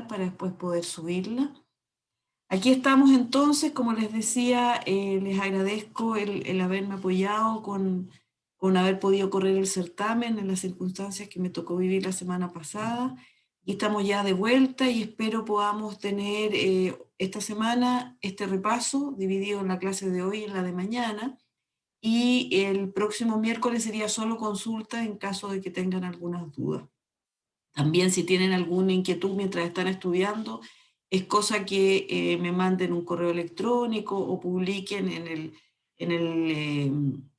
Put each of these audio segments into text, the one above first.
para después poder subirla. Aquí estamos entonces, como les decía, les agradezco el haberme apoyado con haber podido correr el certamen en las circunstancias que me tocó vivir la semana pasada. Y estamos ya de vuelta y espero podamos tener esta semana este repaso dividido en la clase de hoy y en la de mañana. Y el próximo miércoles sería solo consulta en caso de que tengan algunas dudas. También si tienen alguna inquietud mientras están estudiando, es cosa que me manden un correo electrónico o publiquen en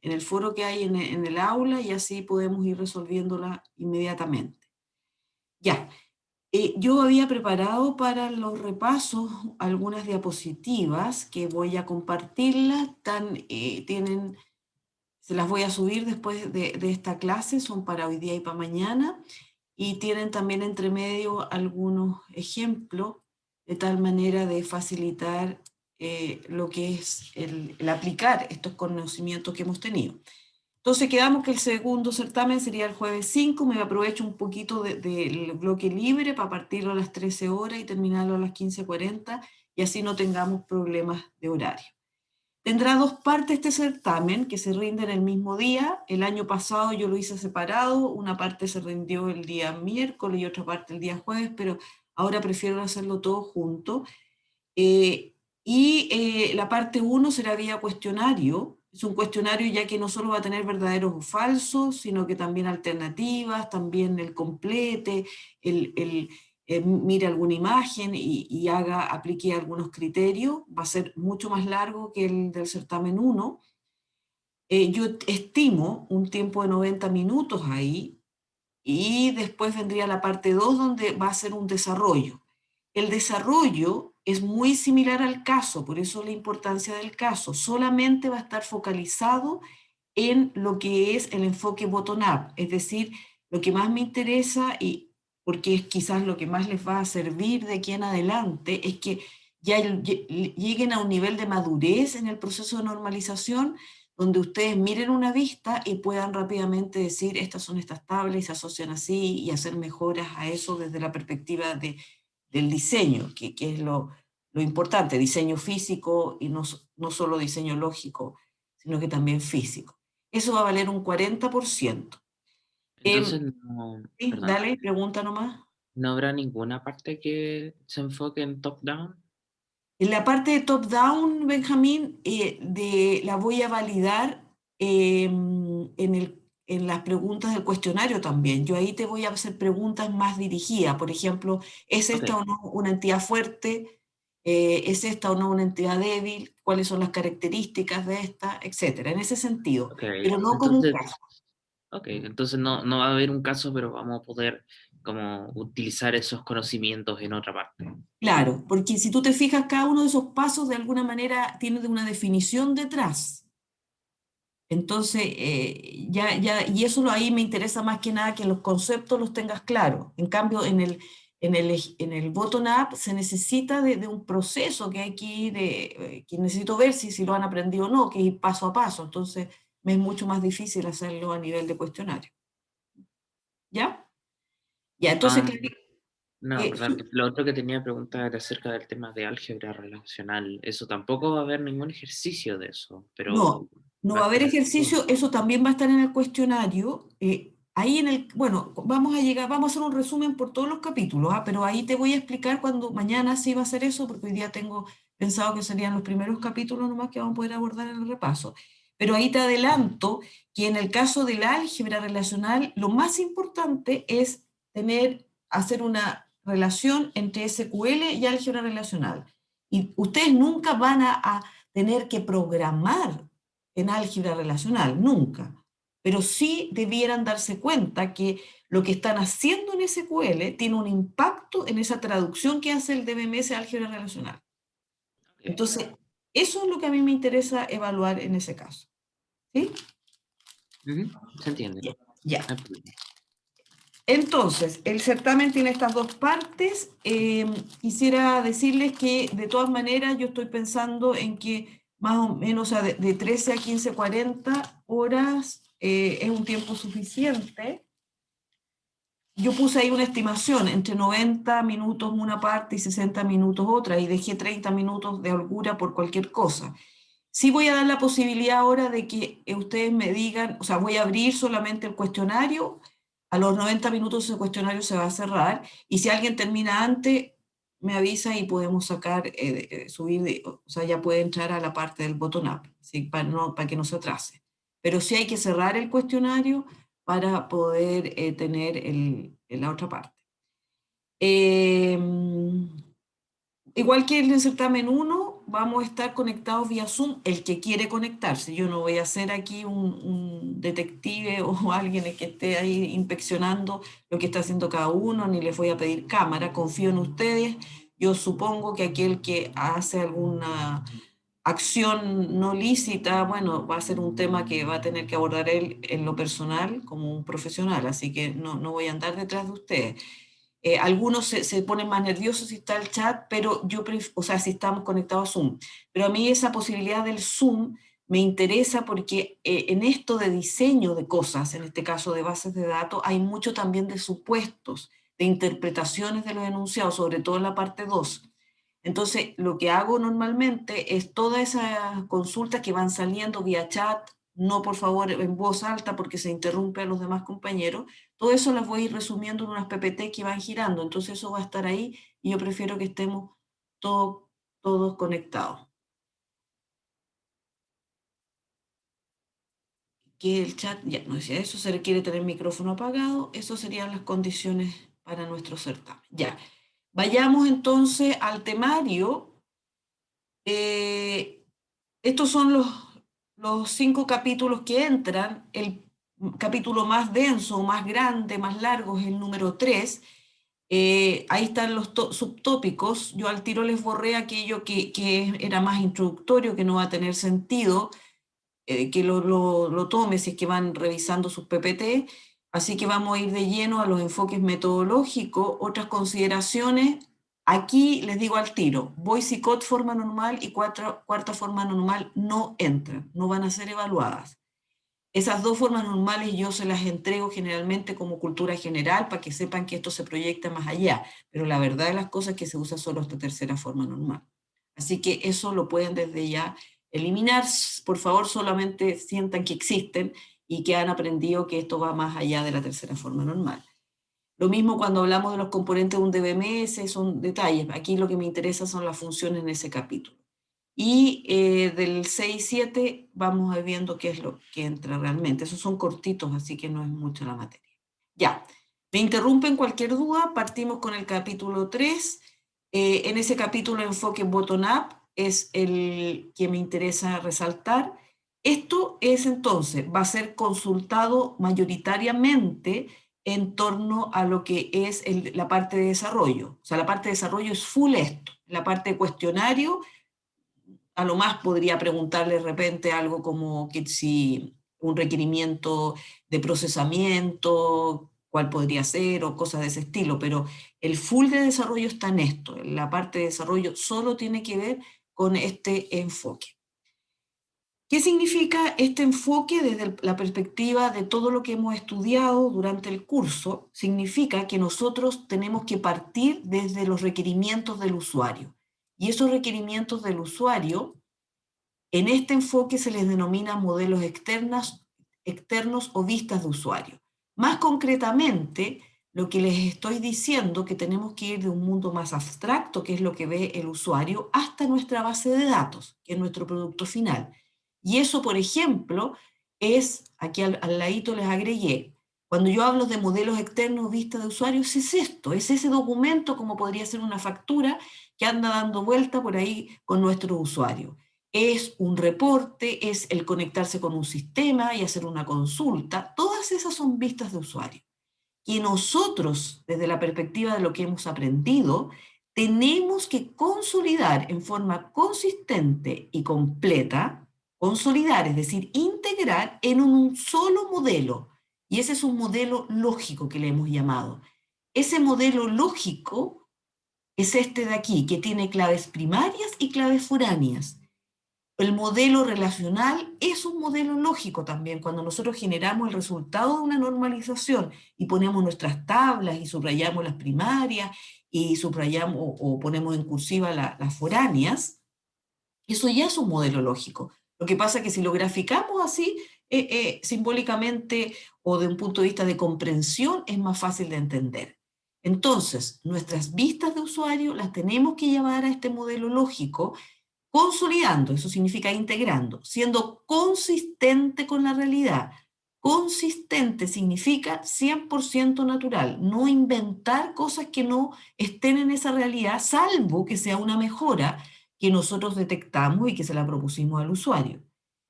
el foro que hay en el aula y así podemos ir resolviéndola inmediatamente. Ya, yo había preparado para los repasos algunas diapositivas que voy a compartirlas, se las voy a subir después de esta clase, son para hoy día y para mañana. Y tienen también entre medio algunos ejemplos, de tal manera de facilitar lo que es el aplicar estos conocimientos que hemos tenido. Entonces quedamos que el segundo certamen sería el jueves 5, me aprovecho un poquito del bloque libre para partirlo a las 13 horas y terminarlo a las 15:40 y así no tengamos problemas de horario. Tendrá dos partes este certamen que se rinden el mismo día. El año pasado yo lo hice separado, una parte se rindió el día miércoles y otra parte el día jueves, pero ahora prefiero hacerlo todo junto. La parte 1 será vía cuestionario. Es un cuestionario ya que no solo va a tener verdaderos o falsos, sino que también alternativas, también el complete, mire alguna imagen y aplique algunos criterios. Va a ser mucho más largo que el del certamen 1. Yo estimo un tiempo de 90 minutos ahí y después vendría la parte 2 donde va a ser un desarrollo. El desarrollo es muy similar al caso, por eso la importancia del caso. Solamente va a estar focalizado en lo que es el enfoque bottom-up, es decir, lo que más me interesa y porque es quizás lo que más les va a servir de aquí en adelante, es que ya lleguen a un nivel de madurez en el proceso de normalización donde ustedes miren una vista y puedan rápidamente decir, estas son estas tablas y se asocian así y hacer mejoras a eso desde la perspectiva del diseño, que es lo importante, diseño físico y no solo diseño lógico, sino que también físico. Eso va a valer un 40%. Entonces, no, Sí, perdón, dale, pregunta nomás. ¿no habrá ninguna parte que se enfoque en top-down? En la parte de top-down, Benjamín, la voy a validar en las preguntas del cuestionario también. Yo ahí te voy a hacer preguntas más dirigidas. Por ejemplo, ¿es Ok, esta o no una entidad fuerte? ¿Es esta o no una entidad débil? ¿Cuáles son las características de esta? Etcétera, en ese sentido, ok. pero no como un Entonces, caso. entonces no va a haber un caso, pero vamos a poder como utilizar esos conocimientos en otra parte. Claro, porque si tú te fijas, cada uno de esos pasos de alguna manera tiene una definición detrás. Entonces, y eso ahí me interesa más que nada que los conceptos los tengas claros. En cambio, en el bottom-up se necesita de un proceso que hay que ir, que necesito ver si lo han aprendido o no, que ir paso a paso. Entonces, me es mucho más difícil hacerlo a nivel de cuestionario. ¿Ya? Ya, entonces, Ah, no, eh, perdón. Lo otro que tenía preguntas era acerca del tema de álgebra relacional. Eso tampoco va a haber ningún ejercicio de eso, pero no, no va va a a haber estar. ejercicio, eso también va a estar en el cuestionario. Ahí bueno, vamos a hacer un resumen por todos los capítulos, pero ahí te voy a explicar cuando mañana sí va a ser eso, porque hoy día tengo pensado que serían los primeros capítulos nomás que vamos a poder abordar en el repaso. Pero ahí te adelanto que en el caso del álgebra relacional, lo más importante es hacer una relación entre SQL y álgebra relacional. Y ustedes nunca van a tener que programar en álgebra relacional, nunca. Pero sí debieran darse cuenta que lo que están haciendo en SQL tiene un impacto en esa traducción que hace el DBMS a álgebra relacional. Ok. Entonces, eso es lo que a mí me interesa evaluar en ese caso. ¿Sí? Ujú, se entiende. Ya. No hay problema. Entonces, el certamen tiene estas dos partes. Quisiera decirles que de todas maneras yo estoy pensando en que más o menos, o sea, de 13 a 15:40 horas es un tiempo suficiente yo puse ahí una estimación, entre 90 minutos una parte y 60 minutos otra, y dejé 30 minutos de holgura por cualquier cosa. Sí voy a dar la posibilidad ahora de que ustedes me digan, o sea, voy a abrir solamente el cuestionario, a los 90 minutos ese cuestionario se va a cerrar, y si alguien termina antes, me avisa y podemos sacar, subir, o sea, ya puede entrar a la parte del botón up, ¿sí? Para que no se atrase. Pero sí hay que cerrar el cuestionario para poder tener la otra parte. Igual que en el certamen 1, vamos a estar conectados vía Zoom, el que quiere conectarse. Yo no voy a ser aquí un detective o alguien que esté ahí inspeccionando lo que está haciendo cada uno, ni les voy a pedir cámara, confío en ustedes. Yo supongo que aquel que hace alguna acción no lícita, bueno, va a ser un tema que va a tener que abordar él en lo personal como un profesional, así que no voy a andar detrás de ustedes. Algunos se ponen más nerviosos si está el chat, pero o sea, si estamos conectados a Zoom. Pero a mí esa posibilidad del Zoom me interesa porque en esto de diseño de cosas, en este caso de bases de datos, hay mucho también de supuestos, de interpretaciones de los enunciados, sobre todo en la parte 2. Entonces, lo que hago normalmente es todas esas consultas que van saliendo vía chat, no por favor en voz alta porque se interrumpe a los demás compañeros, todo eso las voy a ir resumiendo en unas PPT que van girando, entonces eso va a estar ahí y yo prefiero que estemos todos conectados. Que el chat, ya no decía eso, se requiere tener micrófono apagado, eso serían las condiciones para nuestro certamen. Ya, vayamos entonces al temario. Estos son los 5 capítulos que entran. El capítulo más denso, más grande, más largo es el número 3. Ahí están los subtópicos. Yo al tiro les borré aquello que era más introductorio, que no va a tener sentido, que lo tome si es que van revisando sus PPT. Así que vamos a ir de lleno a los enfoques metodológicos, otras consideraciones. Aquí les digo al tiro, Boycott forma normal y cuarta forma normal no entran, no van a ser evaluadas. Esas dos formas normales yo se las entrego generalmente como cultura general para que sepan que esto se proyecta más allá, pero la verdad de las cosas es que se usa solo esta tercera forma normal. Así que eso lo pueden desde ya eliminar. Por favor, solamente sientan que existen y que han aprendido que esto va más allá de la tercera forma normal. Lo mismo cuando hablamos de los componentes de un DBMS, son detalles. Aquí lo que me interesa son las funciones en ese capítulo. Y del 6 y 7 vamos a ir viendo qué es lo que entra realmente. Esos son cortitos, así que no es mucho la materia. Ya, me interrumpen cualquier duda, partimos con el capítulo 3. En ese capítulo enfoque bottom-up es el que me interesa resaltar. Esto es entonces, va a ser consultado mayoritariamente en torno a lo que es la parte de desarrollo. O sea, la parte de desarrollo es full esto. La parte de cuestionario, a lo más podría preguntarle de repente algo como que si un requerimiento de procesamiento, cuál podría ser, o cosas de ese estilo, pero el full de desarrollo está en esto. La parte de desarrollo solo tiene que ver con este enfoque. ¿Qué significa este enfoque desde la perspectiva de todo lo que hemos estudiado durante el curso? Significa que nosotros tenemos que partir desde los requerimientos del usuario. Y esos requerimientos del usuario, en este enfoque se les denomina modelos externos o vistas de usuario. Más concretamente, lo que les estoy diciendo que tenemos que ir de un mundo más abstracto, que es lo que ve el usuario, hasta nuestra base de datos, que es nuestro producto final. Y eso, por ejemplo, es, aquí al ladito les agregué, cuando yo hablo de modelos externos, vistas de usuarios, es esto, es ese documento, como podría ser una factura, que anda dando vuelta por ahí con nuestro usuario. Es un reporte, es el conectarse con un sistema y hacer una consulta. Todas esas son vistas de usuario. Y nosotros, desde la perspectiva de lo que hemos aprendido, tenemos que consolidar en forma consistente y completa, consolidar, es decir, integrar en un solo modelo. Y ese es un modelo lógico que le hemos llamado. Ese modelo lógico es este de aquí, que tiene claves primarias y claves foráneas. El modelo relacional es un modelo lógico también. Cuando nosotros generamos el resultado de una normalización y ponemos nuestras tablas y subrayamos las primarias y subrayamos o ponemos en cursiva las foráneas, eso ya es un modelo lógico. Lo que pasa es que si lo graficamos así, simbólicamente o de un punto de vista de comprensión, es más fácil de entender. Entonces, nuestras vistas de usuario las tenemos que llevar a este modelo lógico, consolidando, eso significa integrando, siendo consistente con la realidad. Consistente significa 100% natural, no inventar cosas que no estén en esa realidad, salvo que sea una mejora que nosotros detectamos y que se la propusimos al usuario.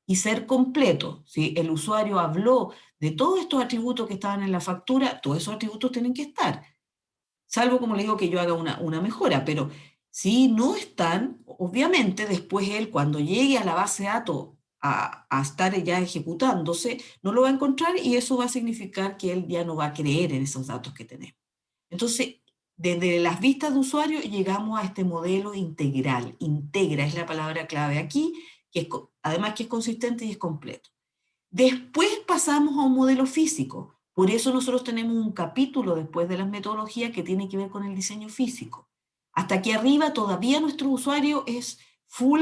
Y ser completo, si el usuario habló de todos estos atributos que estaban en la factura, todos esos atributos tienen que estar. Salvo, como le digo, que yo haga una mejora, pero si no están, obviamente después él cuando llegue a la base de datos a estar ya ejecutándose, no lo va a encontrar y eso va a significar que él ya no va a creer en esos datos que tenemos. Entonces, desde las vistas de usuario llegamos a este modelo integral. Integra es la palabra clave aquí, que es, además que es consistente y es completo. Después pasamos a un modelo físico. Por eso nosotros tenemos un capítulo después de las metodologías que tiene que ver con el diseño físico. Hasta aquí arriba todavía nuestro usuario es full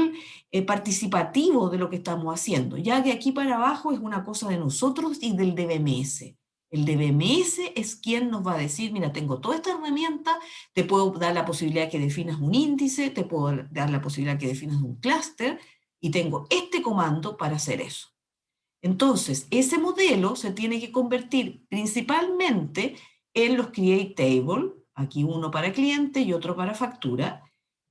participativo de lo que estamos haciendo, ya que aquí para abajo es una cosa de nosotros y del DBMS. El DBMS es quien nos va a decir, mira, tengo toda esta herramienta, te puedo dar la posibilidad que definas un índice, te puedo dar la posibilidad que definas un clúster, y tengo este comando para hacer eso. Entonces, ese modelo se tiene que convertir principalmente en los create table, aquí uno para cliente y otro para factura,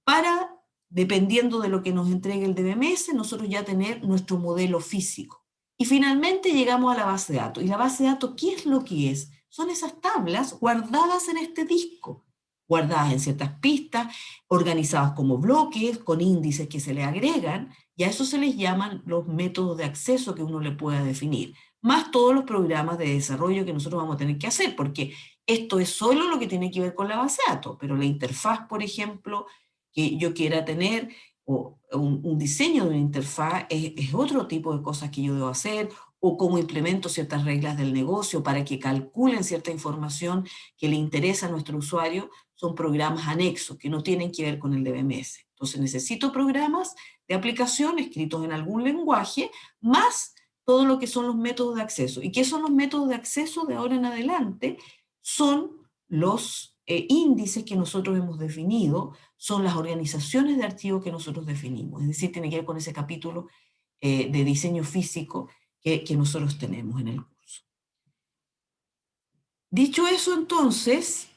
para, dependiendo de lo que nos entregue el DBMS, nosotros ya tener nuestro modelo físico. Y finalmente llegamos a la base de datos. ¿Y la base de datos qué es lo que es? Son esas tablas guardadas en este disco, guardadas en ciertas pistas, organizadas como bloques, con índices que se le agregan, y a eso se les llaman los métodos de acceso que uno le pueda definir, más todos los programas de desarrollo que nosotros vamos a tener que hacer, porque esto es solo lo que tiene que ver con la base de datos, pero la interfaz, por ejemplo, que yo quiera tener, o un diseño de una interfaz es otro tipo de cosas que yo debo hacer, o cómo implemento ciertas reglas del negocio para que calculen cierta información que le interesa a nuestro usuario, son programas anexos que no tienen que ver con el DBMS. Entonces necesito programas de aplicación escritos en algún lenguaje, más todo lo que son los métodos de acceso. ¿Y qué son los métodos de acceso de ahora en adelante? Son los índices que nosotros hemos definido, son las organizaciones de archivos que nosotros definimos. Es decir, tiene que ver con ese capítulo de diseño físico que nosotros tenemos en el curso. Dicho eso, entonces,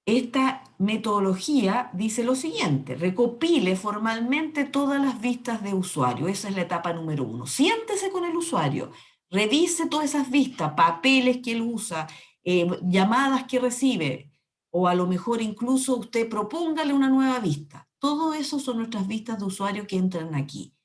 esta metodología dice lo siguiente: recopile formalmente todas las vistas de usuario. Esa es la etapa número 1. Siéntese con el usuario, revise todas esas vistas, papeles que él usa, llamadas que recibe, o a lo mejor incluso usted propóngale una nueva vista. Todo eso son nuestras vistas de usuario que entran aquí.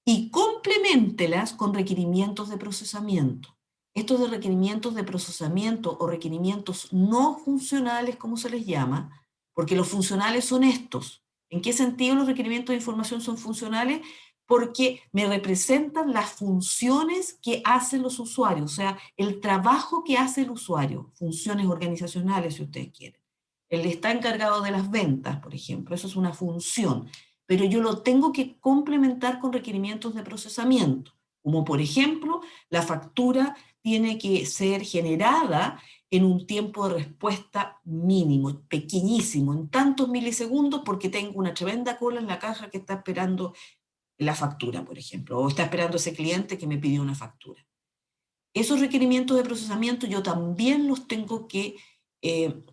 Y compleméntelas con requerimientos de procesamiento. Estos de requerimientos de procesamiento o requerimientos no funcionales, como se les llama, porque los funcionales son estos. ¿En qué sentido los requerimientos de información son funcionales? Porque me representan las funciones que hacen los usuarios, o sea, el trabajo que hace el usuario, funciones organizacionales, si ustedes quieren. Él está encargado de las ventas, por ejemplo, eso es una función, pero yo lo tengo que complementar con requerimientos de procesamiento, como por ejemplo, la factura tiene que ser generada en un tiempo de respuesta mínimo, pequeñísimo, en tantos milisegundos, porque tengo una tremenda cola en la caja que está esperando la factura, por ejemplo, o está esperando ese cliente que me pidió una factura. Esos requerimientos de procesamiento yo también los tengo que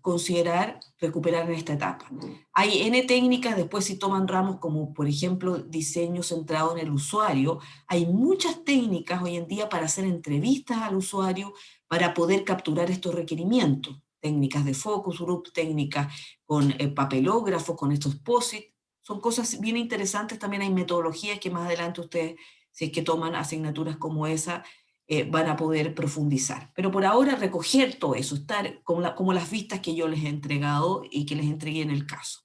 considerar recuperar en esta etapa. Hay N técnicas, después si toman ramos como por ejemplo diseño centrado en el usuario, hay muchas técnicas hoy en día para hacer entrevistas al usuario, para poder capturar estos requerimientos, técnicas de focus group, técnicas con papelógrafos, con estos POSIT, son cosas bien interesantes. También hay metodologías que más adelante ustedes, si es que toman asignaturas como esa, van a poder profundizar. Pero por ahora recoger todo eso, estar como las vistas que yo les he entregado y que les entregué en el caso.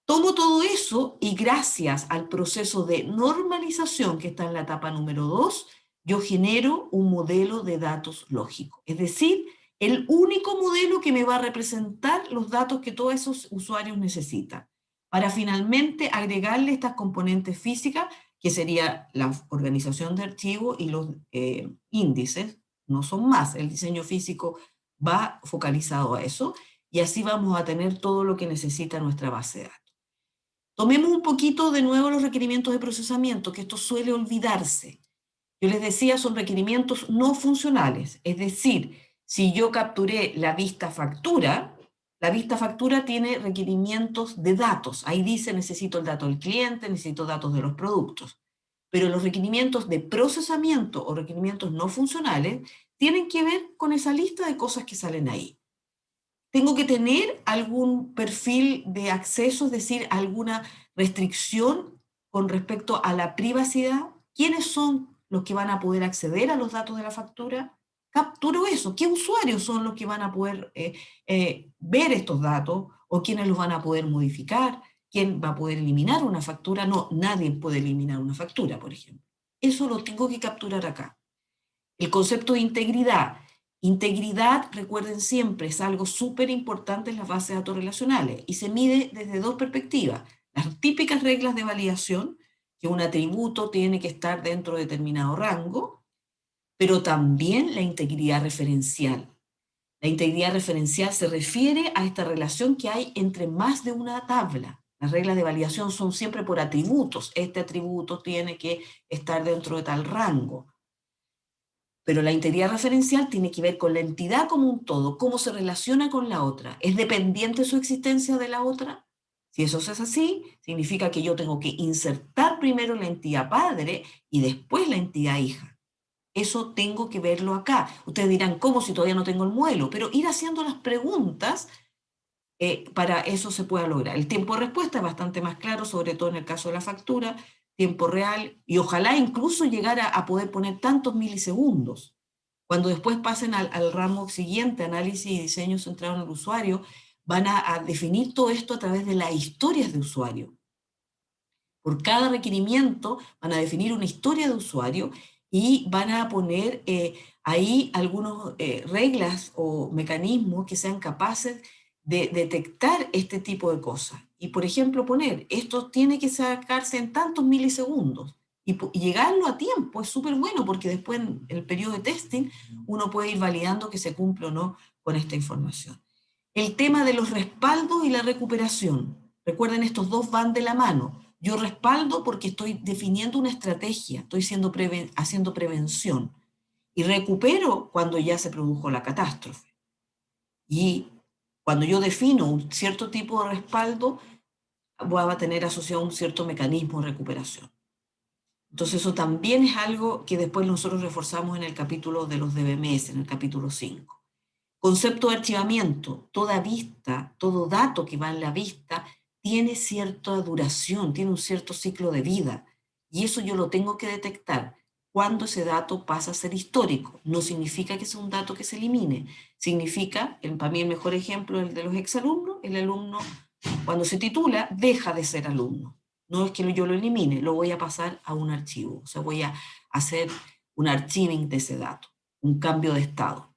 Tomo todo eso y gracias al proceso de normalización que está en la etapa número 2, yo genero un modelo de datos lógico. Es decir, el único modelo que me va a representar los datos que todos esos usuarios necesitan, para finalmente agregarle estas componentes físicas, que sería la organización de archivos y los índices, no son más. El diseño físico va focalizado a eso, y así vamos a tener todo lo que necesita nuestra base de datos. Tomemos un poquito de nuevo los requerimientos de procesamiento, que esto suele olvidarse. Yo les decía, son requerimientos no funcionales, es decir, si yo capturé la vista factura tiene requerimientos de datos. Ahí dice, necesito el dato del cliente, necesito datos de los productos. Pero los requerimientos de procesamiento o requerimientos no funcionales tienen que ver con esa lista de cosas que salen ahí. Tengo que tener algún perfil de acceso, es decir, alguna restricción con respecto a la privacidad. ¿Quiénes son los que van a poder acceder a los datos de la factura? Capturo eso. ¿Qué usuarios son los que van a poder ver estos datos o quiénes los van a poder modificar? ¿Quién va a poder eliminar una factura? No, nadie puede eliminar una factura, por ejemplo. Eso lo tengo que capturar acá. El concepto de integridad. Integridad, recuerden siempre, es algo súper importante en las bases de datos relacionales y se mide desde dos perspectivas. Las típicas reglas de validación, que un atributo tiene que estar dentro de determinado rango, pero también la integridad referencial. La integridad referencial se refiere a esta relación que hay entre más de una tabla. Las reglas de validación son siempre por atributos. Este atributo tiene que estar dentro de tal rango. Pero la integridad referencial tiene que ver con la entidad como un todo, cómo se relaciona con la otra. ¿Es dependiente su existencia de la otra? Si eso es así, significa que yo tengo que insertar primero la entidad padre y después la entidad hija. Eso tengo que verlo acá. Ustedes dirán, ¿cómo si todavía no tengo el modelo? Pero ir haciendo las preguntas para eso se pueda lograr. El tiempo de respuesta es bastante más claro, sobre todo en el caso de la factura, tiempo real, y ojalá incluso llegar a poder poner tantos milisegundos. Cuando después pasen al ramo siguiente, análisis y diseño centrado en el usuario, van a definir todo esto a través de las historias de usuario. Por cada requerimiento van a definir una historia de usuario y van a poner ahí algunas reglas o mecanismos que sean capaces de detectar este tipo de cosas. Y por ejemplo poner, esto tiene que sacarse en tantos milisegundos. Y llegarlo a tiempo es súper bueno porque después en el periodo de testing uno puede ir validando que se cumple o no con esta información. El tema de los respaldos y la recuperación. Recuerden, estos dos van de la mano. Yo respaldo porque estoy definiendo una estrategia, estoy haciendo prevención. Y recupero cuando ya se produjo la catástrofe. Y cuando yo defino un cierto tipo de respaldo, voy a tener asociado un cierto mecanismo de recuperación. Entonces eso también es algo que después nosotros reforzamos en el capítulo de los DBMS, en el capítulo 5. Concepto de archivamiento. Toda vista, todo dato que va en la vista tiene cierta duración, tiene un cierto ciclo de vida. Y eso yo lo tengo que detectar cuando ese dato pasa a ser histórico. No significa que sea un dato que se elimine. Significa, para mí el mejor ejemplo es el de los exalumnos, el alumno cuando se titula deja de ser alumno. No es que yo lo elimine, lo voy a pasar a un archivo. O sea, voy a hacer un archiving de ese dato, un cambio de estado.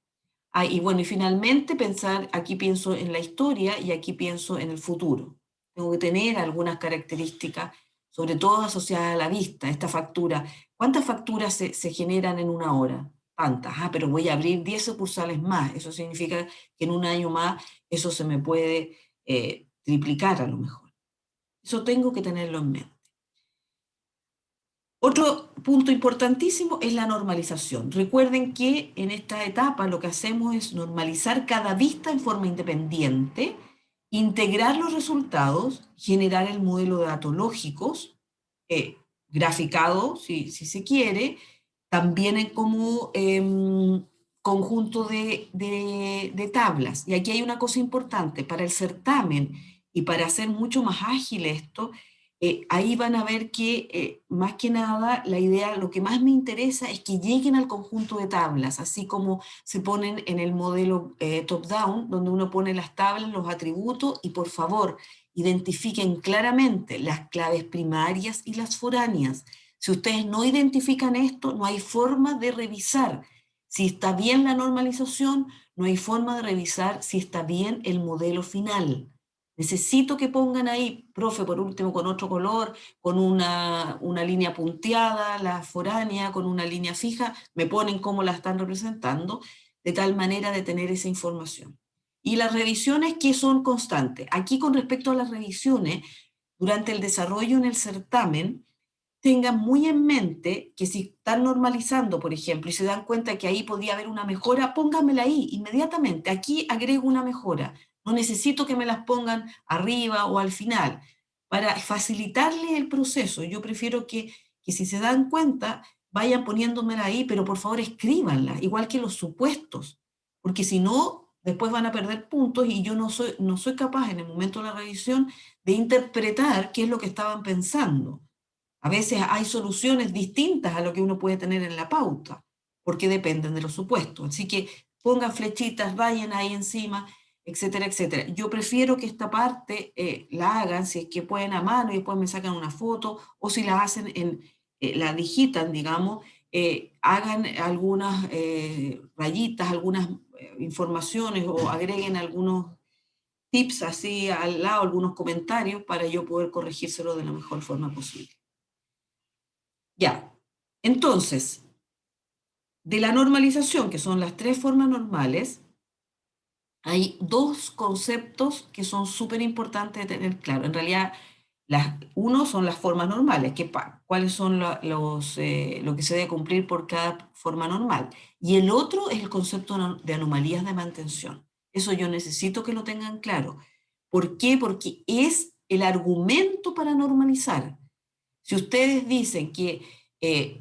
Y bueno, y finalmente pensar, aquí pienso en la historia y aquí pienso en el futuro. Tengo que tener algunas características, sobre todo asociadas a la vista, esta factura. ¿Cuántas facturas se generan en una hora? Tantas, pero voy a abrir 10 sucursales más. Eso significa que en un año más eso se me puede triplicar a lo mejor. Eso tengo que tenerlo en mente. Otro punto importantísimo es la normalización. Recuerden que en esta etapa lo que hacemos es normalizar cada vista en forma independiente, integrar los resultados, generar el modelo de datos lógicos, graficado si se quiere, también en como conjunto de tablas. Y aquí hay una cosa importante, para el certamen y para hacer mucho más ágil esto, ahí van a ver que más que nada la idea, lo que más me interesa es que lleguen al conjunto de tablas, así como se ponen en el modelo top-down, donde uno pone las tablas, los atributos y por favor identifiquen claramente las claves primarias y las foráneas. Si ustedes no identifican esto, no hay forma de revisar si está bien la normalización, no hay forma de revisar si está bien el modelo final. Necesito que pongan ahí, profe, por último, con otro color, con una línea punteada, la foránea, con una línea fija, me ponen cómo la están representando, de tal manera de tener esa información. Y las revisiones que son constantes. Aquí con respecto a las revisiones, durante el desarrollo en el certamen, tengan muy en mente que si están normalizando, por ejemplo, y se dan cuenta que ahí podía haber una mejora, pónganmela ahí inmediatamente. Aquí agrego una mejora. No necesito que me las pongan arriba o al final. Para facilitarle el proceso, yo prefiero que si se dan cuenta, vayan poniéndomela ahí, pero por favor escríbanla, igual que los supuestos, porque si no, después van a perder puntos y yo no soy capaz en el momento de la revisión de interpretar qué es lo que estaban pensando. A veces hay soluciones distintas a lo que uno puede tener en la pauta, porque dependen de los supuestos. Así que pongan flechitas, rayen ahí encima, etcétera, etcétera. Yo prefiero que esta parte la hagan, si es que pueden a mano y después me sacan una foto, o si la hacen la digitan, digamos, hagan algunas rayitas, algunas informaciones o agreguen algunos tips así al lado, algunos comentarios para yo poder corregírselo de la mejor forma posible. Ya, entonces, de la normalización, que son las 3 formas normales, hay 2 conceptos que son súper importantes de tener claro. En realidad, uno son las formas normales, cuáles son lo que se debe cumplir por cada forma normal. Y el otro es el concepto de anomalías de mantención. Eso yo necesito que lo tengan claro. ¿Por qué? Porque es el argumento para normalizar. Si ustedes dicen que,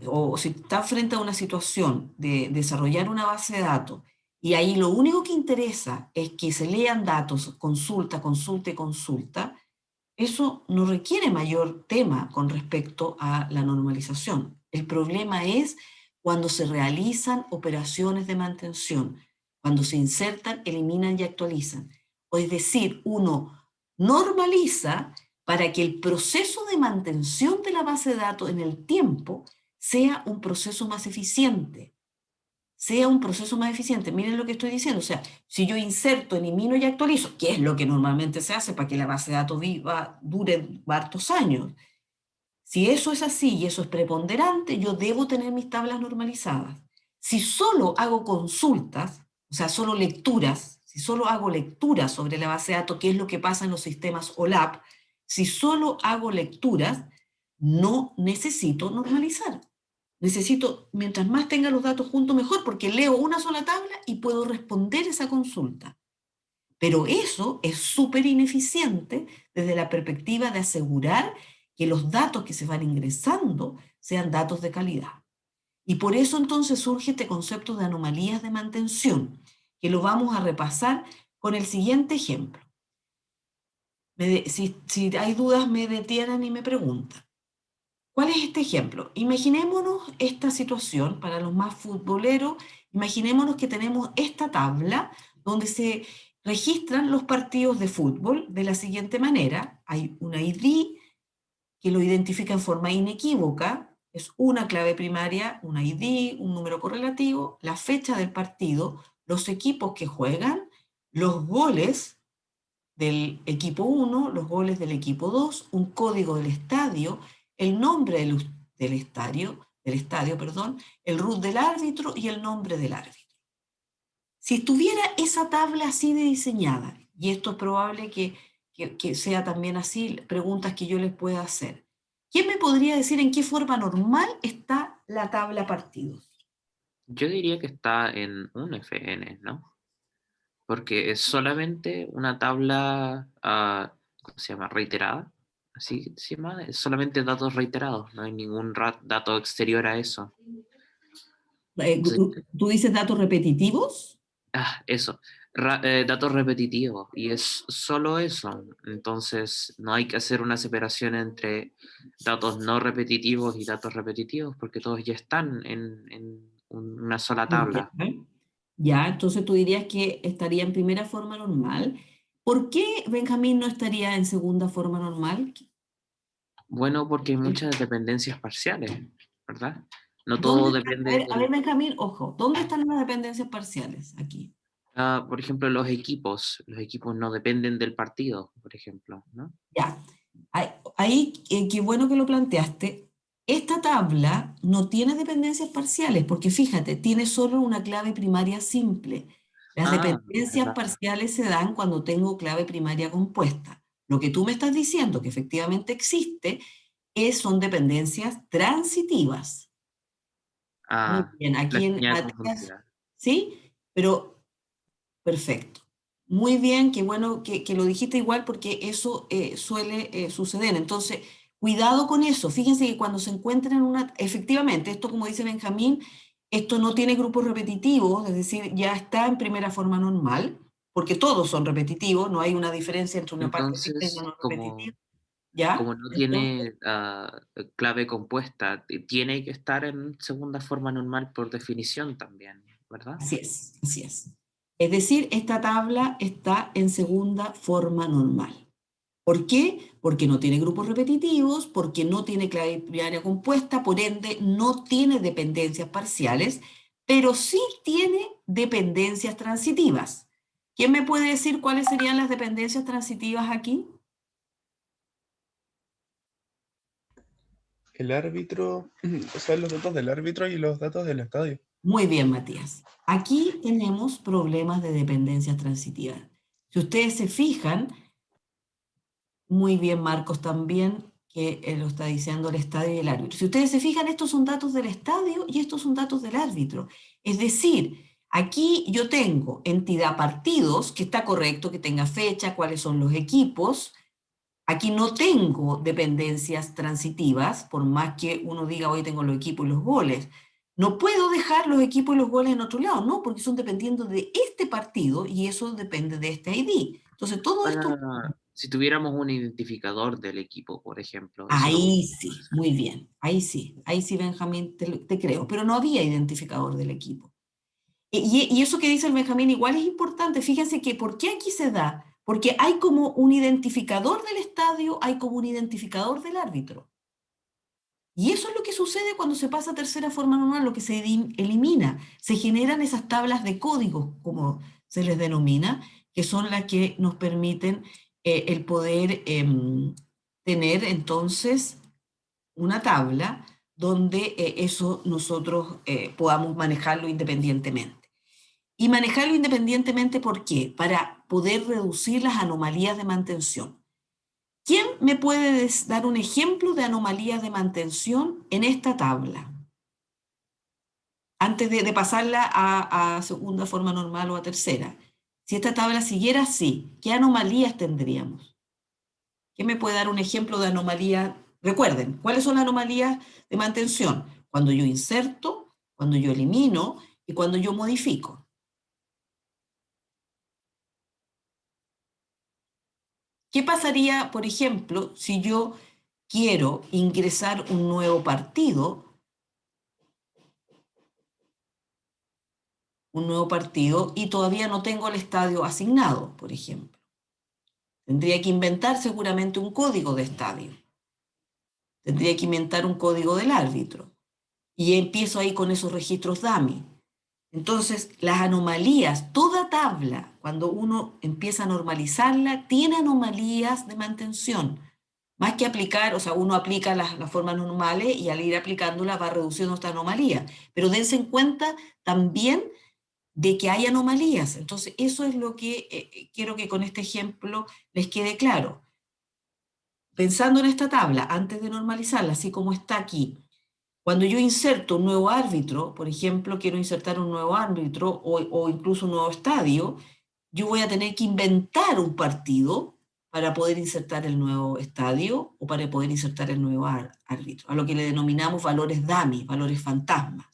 o si están frente a una situación de desarrollar una base de datos, y ahí lo único que interesa es que se lean datos, consulta, consulta y consulta, eso no requiere mayor tema con respecto a la normalización. El problema es cuando se realizan operaciones de mantención, cuando se insertan, eliminan y actualizan. O es decir, uno normaliza para que el proceso de mantención de la base de datos en el tiempo sea un proceso más eficiente. Miren lo que estoy diciendo. O sea, si yo inserto, elimino y actualizo, que es lo que normalmente se hace para que la base de datos dure hartos años. Si eso es así y eso es preponderante, yo debo tener mis tablas normalizadas. Si solo hago consultas, o sea, solo lecturas, si solo hago lecturas sobre la base de datos, que es lo que pasa en los sistemas OLAP, si solo hago lecturas, no necesito normalizar. Necesito, mientras más tenga los datos juntos, mejor, porque leo una sola tabla y puedo responder esa consulta. Pero eso es súper ineficiente desde la perspectiva de asegurar que los datos que se van ingresando sean datos de calidad. Y por eso entonces surge este concepto de anomalías de mantención, que lo vamos a repasar con el siguiente ejemplo. Si hay dudas, me detienen y me preguntan. ¿Cuál es este ejemplo? Imaginémonos esta situación para los más futboleros. Imaginémonos que tenemos esta tabla donde se registran los partidos de fútbol de la siguiente manera. Hay una ID que lo identifica en forma inequívoca. Es una clave primaria, una ID, un número correlativo, la fecha del partido, los equipos que juegan, los goles del equipo 1, los goles del equipo 2, un código del estadio, el nombre del estadio, perdón, el RUT del árbitro y el nombre del árbitro. Si estuviera esa tabla así de diseñada, y esto es probable que sea también así, preguntas que yo les pueda hacer, ¿quién me podría decir en qué forma normal está la tabla partidos? Yo diría que está en un FN, ¿no? Porque es solamente una tabla, ¿cómo se llama? Reiterada. Así se llama. Es solamente datos reiterados, no hay ningún dato exterior a eso. Entonces, ¿Tú dices datos repetitivos? eso. Datos repetitivos. Y es solo eso. Entonces, no hay que hacer una separación entre datos no repetitivos y datos repetitivos, porque todos ya están en una sola tabla. Ya, entonces tú dirías que estaría en primera forma normal. ¿Por qué Benjamín no estaría en segunda forma normal? Bueno, porque hay muchas dependencias parciales, ¿verdad? No todo ¿Dónde está? depende A ver, del... Benjamín, ojo, ¿dónde están las dependencias parciales? Aquí. por ejemplo, los equipos no dependen del partido, por ejemplo, ¿no? Ya. Ahí, qué bueno que lo planteaste. Esta tabla no tiene dependencias parciales, porque fíjate, tiene solo una clave primaria simple. Las Ah, dependencias ¿verdad? parciales se dan cuando tengo clave primaria compuesta. Lo que tú me estás diciendo, que efectivamente existe, son dependencias transitivas. Muy Ah, bien, la aquí en señal Matías, confundida. ¿sí? Pero perfecto. Muy bien, qué bueno que lo dijiste igual porque eso suele suceder. Entonces, cuidado con eso. Fíjense que cuando se encuentran una, efectivamente, esto como dice Benjamín, esto no tiene grupos repetitivos, es decir, ya está en primera forma normal, porque todos son repetitivos, no hay una diferencia entre una parte simple y una Entonces, no repetitiva, ¿ya? como no Entonces, tiene clave compuesta, tiene que estar en segunda forma normal por definición también, ¿verdad? así es, así es. Es decir, esta tabla está en segunda forma normal. ¿Por qué? Porque no tiene grupos repetitivos, porque no tiene clave primaria compuesta, por ende no tiene dependencias parciales, pero sí tiene dependencias transitivas. ¿Quién me puede decir cuáles serían las dependencias transitivas aquí? El árbitro, o sea, los datos del árbitro y los datos del estadio. Muy bien, Matías. Aquí tenemos problemas de dependencias transitivas. Si ustedes se fijan, muy bien, Marcos, también, que lo está diciendo el estadio y el árbitro. Si ustedes se fijan, estos son datos del estadio y estos son datos del árbitro. Es decir, aquí yo tengo entidad partidos, que está correcto, que tenga fecha, cuáles son los equipos. Aquí no tengo dependencias transitivas, por más que uno diga, hoy tengo los equipos y los goles. No puedo dejar los equipos y los goles en otro lado, no, porque son dependiendo de este partido y eso depende de este ID. Entonces, todo esto. Si tuviéramos un identificador del equipo, por ejemplo, eso lo Ahí podemos sí, hacer. muy bien, ahí sí, Benjamín, te creo, pero no había identificador del equipo. Y eso que dice el Benjamín igual es importante, fíjense que ¿por qué aquí se da? Porque hay como un identificador del estadio, hay como un identificador del árbitro. Y eso es lo que sucede cuando se pasa a tercera forma normal, lo que se elimina. Se generan esas tablas de códigos, como se les denomina, que son las que nos permiten el poder tener entonces una tabla donde eso nosotros podamos manejarlo independientemente. Y manejarlo independientemente, ¿por qué? Para poder reducir las anomalías de mantención. ¿Quién me puede dar un ejemplo de anomalías de mantención en esta tabla? Antes de pasarla a segunda forma normal o a tercera. Si esta tabla siguiera así, ¿qué anomalías tendríamos? ¿Quién me puede dar un ejemplo de anomalía? Recuerden, ¿cuáles son las anomalías de mantención? Cuando yo inserto, cuando yo elimino y cuando yo modifico. ¿Qué pasaría, por ejemplo, si yo quiero ingresar un nuevo partido y todavía no tengo el estadio asignado, por ejemplo? Tendría que inventar seguramente un código de estadio. Tendría que inventar un código del árbitro. Y empiezo ahí con esos registros dummy. Entonces, las anomalías, toda tabla, cuando uno empieza a normalizarla, tiene anomalías de mantención. Más que aplicar, o sea, uno aplica las formas normales y al ir aplicándolas va reduciendo esta anomalía. Pero dense en cuenta también de que hay anomalías. Entonces, eso es lo que quiero que con este ejemplo les quede claro. Pensando en esta tabla, antes de normalizarla, así como está aquí, cuando yo inserto un nuevo árbitro, por ejemplo, quiero insertar un nuevo árbitro o incluso un nuevo estadio, yo voy a tener que inventar un partido para poder insertar el nuevo estadio o para poder insertar el nuevo árbitro, a lo que le denominamos valores dummy, valores fantasma.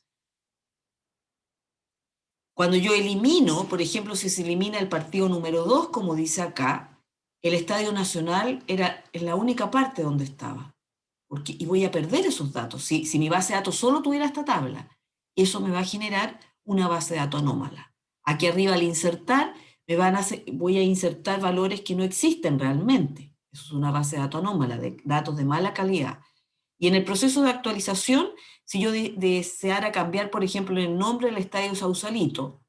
Cuando yo elimino, por ejemplo, si se elimina el partido número 2, como dice acá, el Estadio Nacional era en la única parte donde estaba. Y voy a perder esos datos. Si mi base de datos solo tuviera esta tabla, eso me va a generar una base de datos anómala. Aquí arriba al insertar voy a insertar valores que no existen realmente. Eso es una base de datos anómala, de datos de mala calidad. Y en el proceso de actualización, si yo deseara cambiar, por ejemplo, el nombre del estadio Sausalito,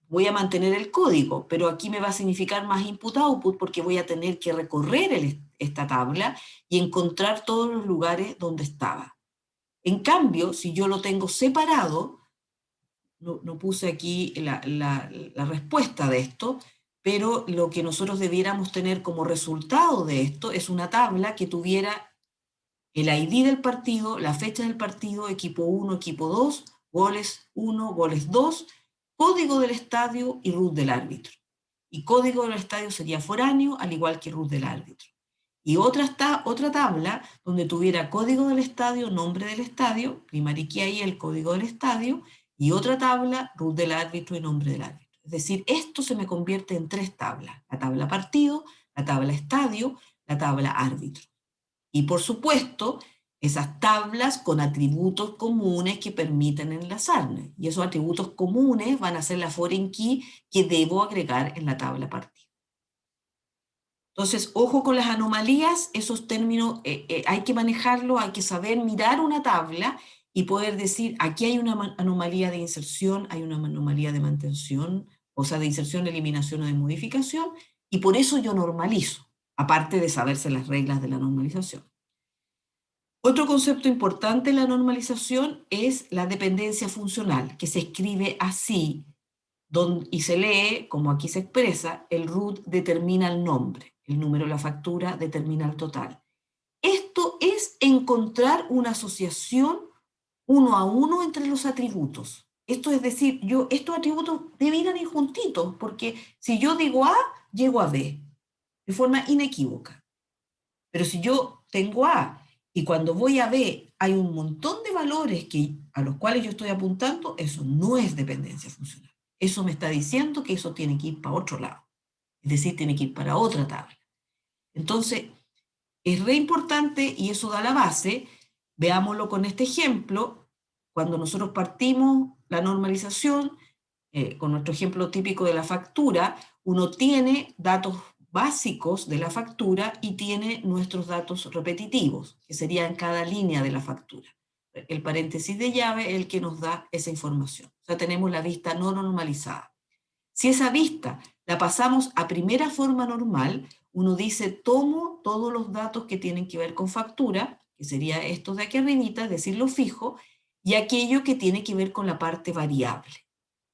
voy a mantener el código, pero aquí me va a significar más input-output porque voy a tener que recorrer esta tabla y encontrar todos los lugares donde estaba. En cambio, si yo lo tengo separado, no puse aquí la respuesta de esto, pero lo que nosotros debiéramos tener como resultado de esto es una tabla que tuviera el ID del partido, la fecha del partido, equipo 1, equipo 2, goles 1, goles 2, código del estadio y root del árbitro. Y código del estadio sería foráneo, al igual que root del árbitro. Y otra tabla donde tuviera código del estadio, nombre del estadio, primary key ahí el código del estadio, y otra tabla, root del árbitro y nombre del árbitro. Es decir, esto se me convierte en 3 tablas: la tabla partido, la tabla estadio, la tabla árbitro. Y por supuesto, esas tablas con atributos comunes que permiten enlazarme. Y esos atributos comunes van a ser la foreign key que debo agregar en la tabla partida. Entonces, ojo con las anomalías, esos términos hay que manejarlo, hay que saber mirar una tabla y poder decir, aquí hay una anomalía de inserción, hay una anomalía de mantención, o sea, de inserción, eliminación o de modificación, y por eso yo normalizo, aparte de saberse las reglas de la normalización. Otro concepto importante en la normalización es la dependencia funcional, que se escribe así, y se lee, como aquí se expresa, el root determina el nombre, el número de la factura determina el total. Esto es encontrar una asociación uno a uno entre los atributos. Esto es decir, estos atributos debieran ir juntitos, porque si yo digo A, llego a B, de forma inequívoca. Pero si yo tengo A y cuando voy a B hay un montón de valores a los cuales yo estoy apuntando, eso no es dependencia funcional. Eso me está diciendo que eso tiene que ir para otro lado. Es decir, tiene que ir para otra tabla. Entonces, es re importante y eso da la base. Veámoslo con este ejemplo. Cuando nosotros partimos la normalización, con nuestro ejemplo típico de la factura, uno tiene datos básicos de la factura y tiene nuestros datos repetitivos, que serían cada línea de la factura. El paréntesis de llave es el que nos da esa información. O sea, tenemos la vista no normalizada. Si esa vista la pasamos a primera forma normal, uno dice, tomo todos los datos que tienen que ver con factura, que sería estos de aquí arribita, es decir, lo fijo, y aquello que tiene que ver con la parte variable.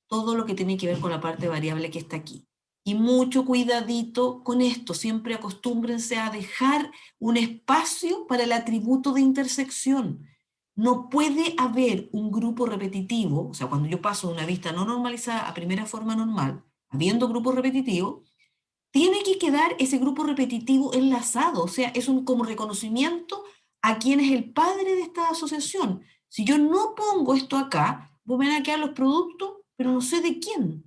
Todo lo que tiene que ver con la parte variable que está aquí. Y mucho cuidadito con esto, siempre acostúmbrense a dejar un espacio para el atributo de intersección. No puede haber un grupo repetitivo, o sea, cuando yo paso de una vista no normalizada a primera forma normal, habiendo grupo repetitivo, tiene que quedar ese grupo repetitivo enlazado, o sea, es un como reconocimiento a quién es el padre de esta asociación. Si yo no pongo esto acá, me van a quedar los productos, pero no sé de quién.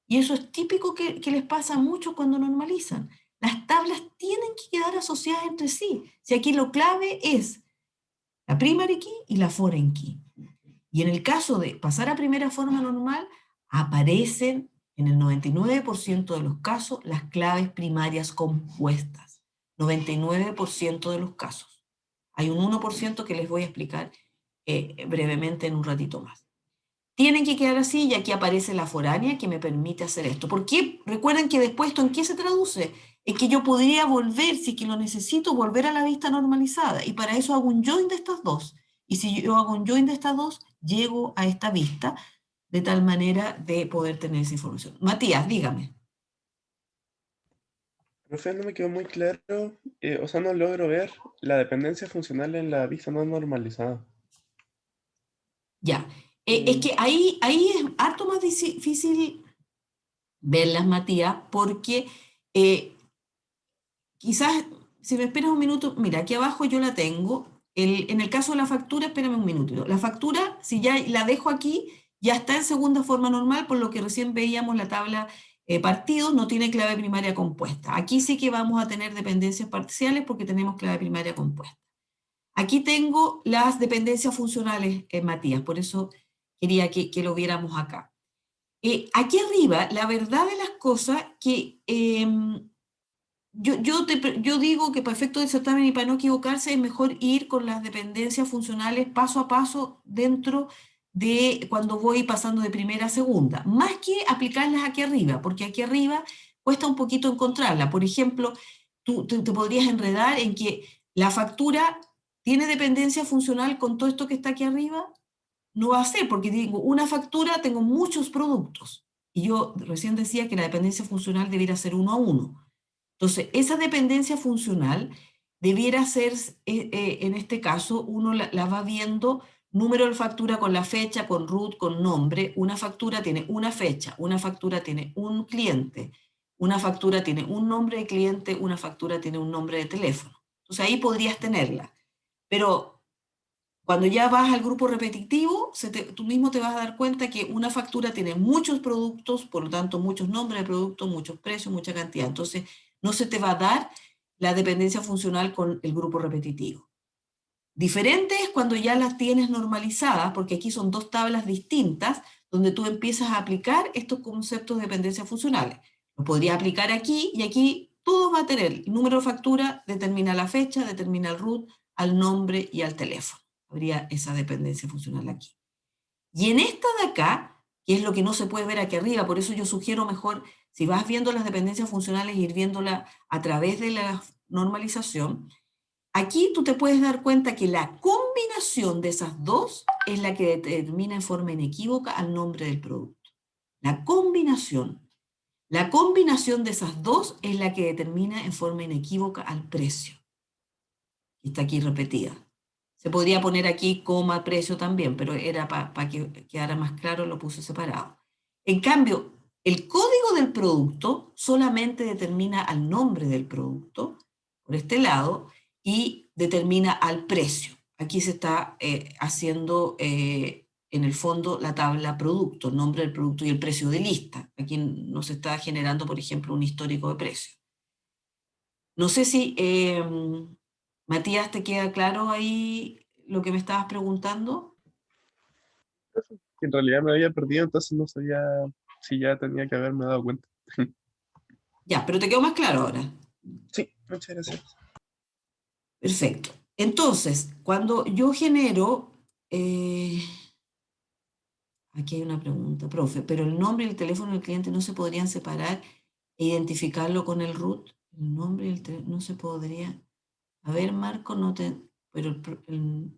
Y eso es típico que les pasa mucho cuando normalizan. Las tablas tienen que quedar asociadas entre sí. Si aquí lo clave es la primary key y la foreign key. Y en el caso de pasar a primera forma normal, aparecen en el 99% de los casos las claves primarias compuestas. 99% de los casos. Hay un 1% que les voy a explicar brevemente en un ratito más. Tienen que quedar así y aquí aparece la foránea que me permite hacer esto. ¿Por qué? Recuerden que después esto en qué se traduce. Es que yo podría volver, si que lo necesito, volver a la vista normalizada. Y para eso hago un join de estas dos. Y si yo hago un join de estas dos, llego a esta vista de tal manera de poder tener esa información. Matías, dígame. Profe, no me quedó muy claro, o sea, no logro ver la dependencia funcional en la vista no normalizada. Ya. Es que ahí es harto más difícil verlas, Matías, porque quizás, si me esperas un minuto, mira, aquí abajo yo la tengo. En el caso de la factura, espérame un minutito. La factura, si ya la dejo aquí, ya está en segunda forma normal, por lo que recién veíamos la tabla partidos, no tiene clave primaria compuesta. Aquí sí que vamos a tener dependencias parciales porque tenemos clave primaria compuesta. Aquí tengo las dependencias funcionales, Matías, por eso quería que lo viéramos acá. Aquí arriba, la verdad de las cosas que yo digo que para efecto del certamen y para no equivocarse es mejor ir con las dependencias funcionales paso a paso dentro de cuando voy pasando de primera a segunda, más que aplicarlas aquí arriba, porque aquí arriba cuesta un poquito encontrarla. Por ejemplo, tú te podrías enredar en que la factura tiene dependencia funcional con todo esto que está aquí arriba. No va a ser, porque digo, una factura tengo muchos productos. Y yo recién decía que la dependencia funcional debiera ser 1 a 1. Entonces, esa dependencia funcional debiera ser, en este caso, uno la va viendo número de factura con la fecha, con root, con nombre. Una factura tiene una fecha, una factura tiene un cliente, una factura tiene un nombre de cliente, una factura tiene un nombre de teléfono. Entonces, ahí podrías tenerla. Pero cuando ya vas al grupo repetitivo, tú mismo te vas a dar cuenta que una factura tiene muchos productos, por lo tanto muchos nombres de productos, muchos precios, mucha cantidad. Entonces no se te va a dar la dependencia funcional con el grupo repetitivo. Diferente es cuando ya las tienes normalizadas, porque aquí son dos tablas distintas, donde tú empiezas a aplicar estos conceptos de dependencias funcionales. Lo podrías aplicar aquí y aquí todo va a tener el número de factura, determina la fecha, determina el root, al nombre y al teléfono. Habría esa dependencia funcional aquí. Y en esta de acá, que es lo que no se puede ver aquí arriba, por eso yo sugiero mejor, si vas viendo las dependencias funcionales, ir viéndola a través de la normalización. Aquí tú te puedes dar cuenta que la combinación de esas dos es la que determina en forma inequívoca al nombre del producto. La combinación de esas dos es la que determina en forma inequívoca al precio. Está aquí repetida. Se podría poner aquí coma precio también, pero era para que quedara más claro, lo puse separado. En cambio, el código del producto solamente determina al nombre del producto, por este lado, y determina al precio. Aquí se está haciendo, en el fondo, la tabla producto, nombre del producto y el precio de lista. Aquí no se está generando, por ejemplo, un histórico de precio. No sé si, Matías, ¿te queda claro ahí lo que me estabas preguntando? Que en realidad me había perdido, entonces no sabía si ya tenía que haberme dado cuenta. Ya, pero te quedó más claro ahora. Sí, muchas gracias. Perfecto. Entonces, cuando yo genero, aquí hay una pregunta, profe, pero el nombre y el teléfono del cliente no se podrían separar e identificarlo con el root. El nombre y el teléfono no se podría. A ver, Marco, no te. Pero el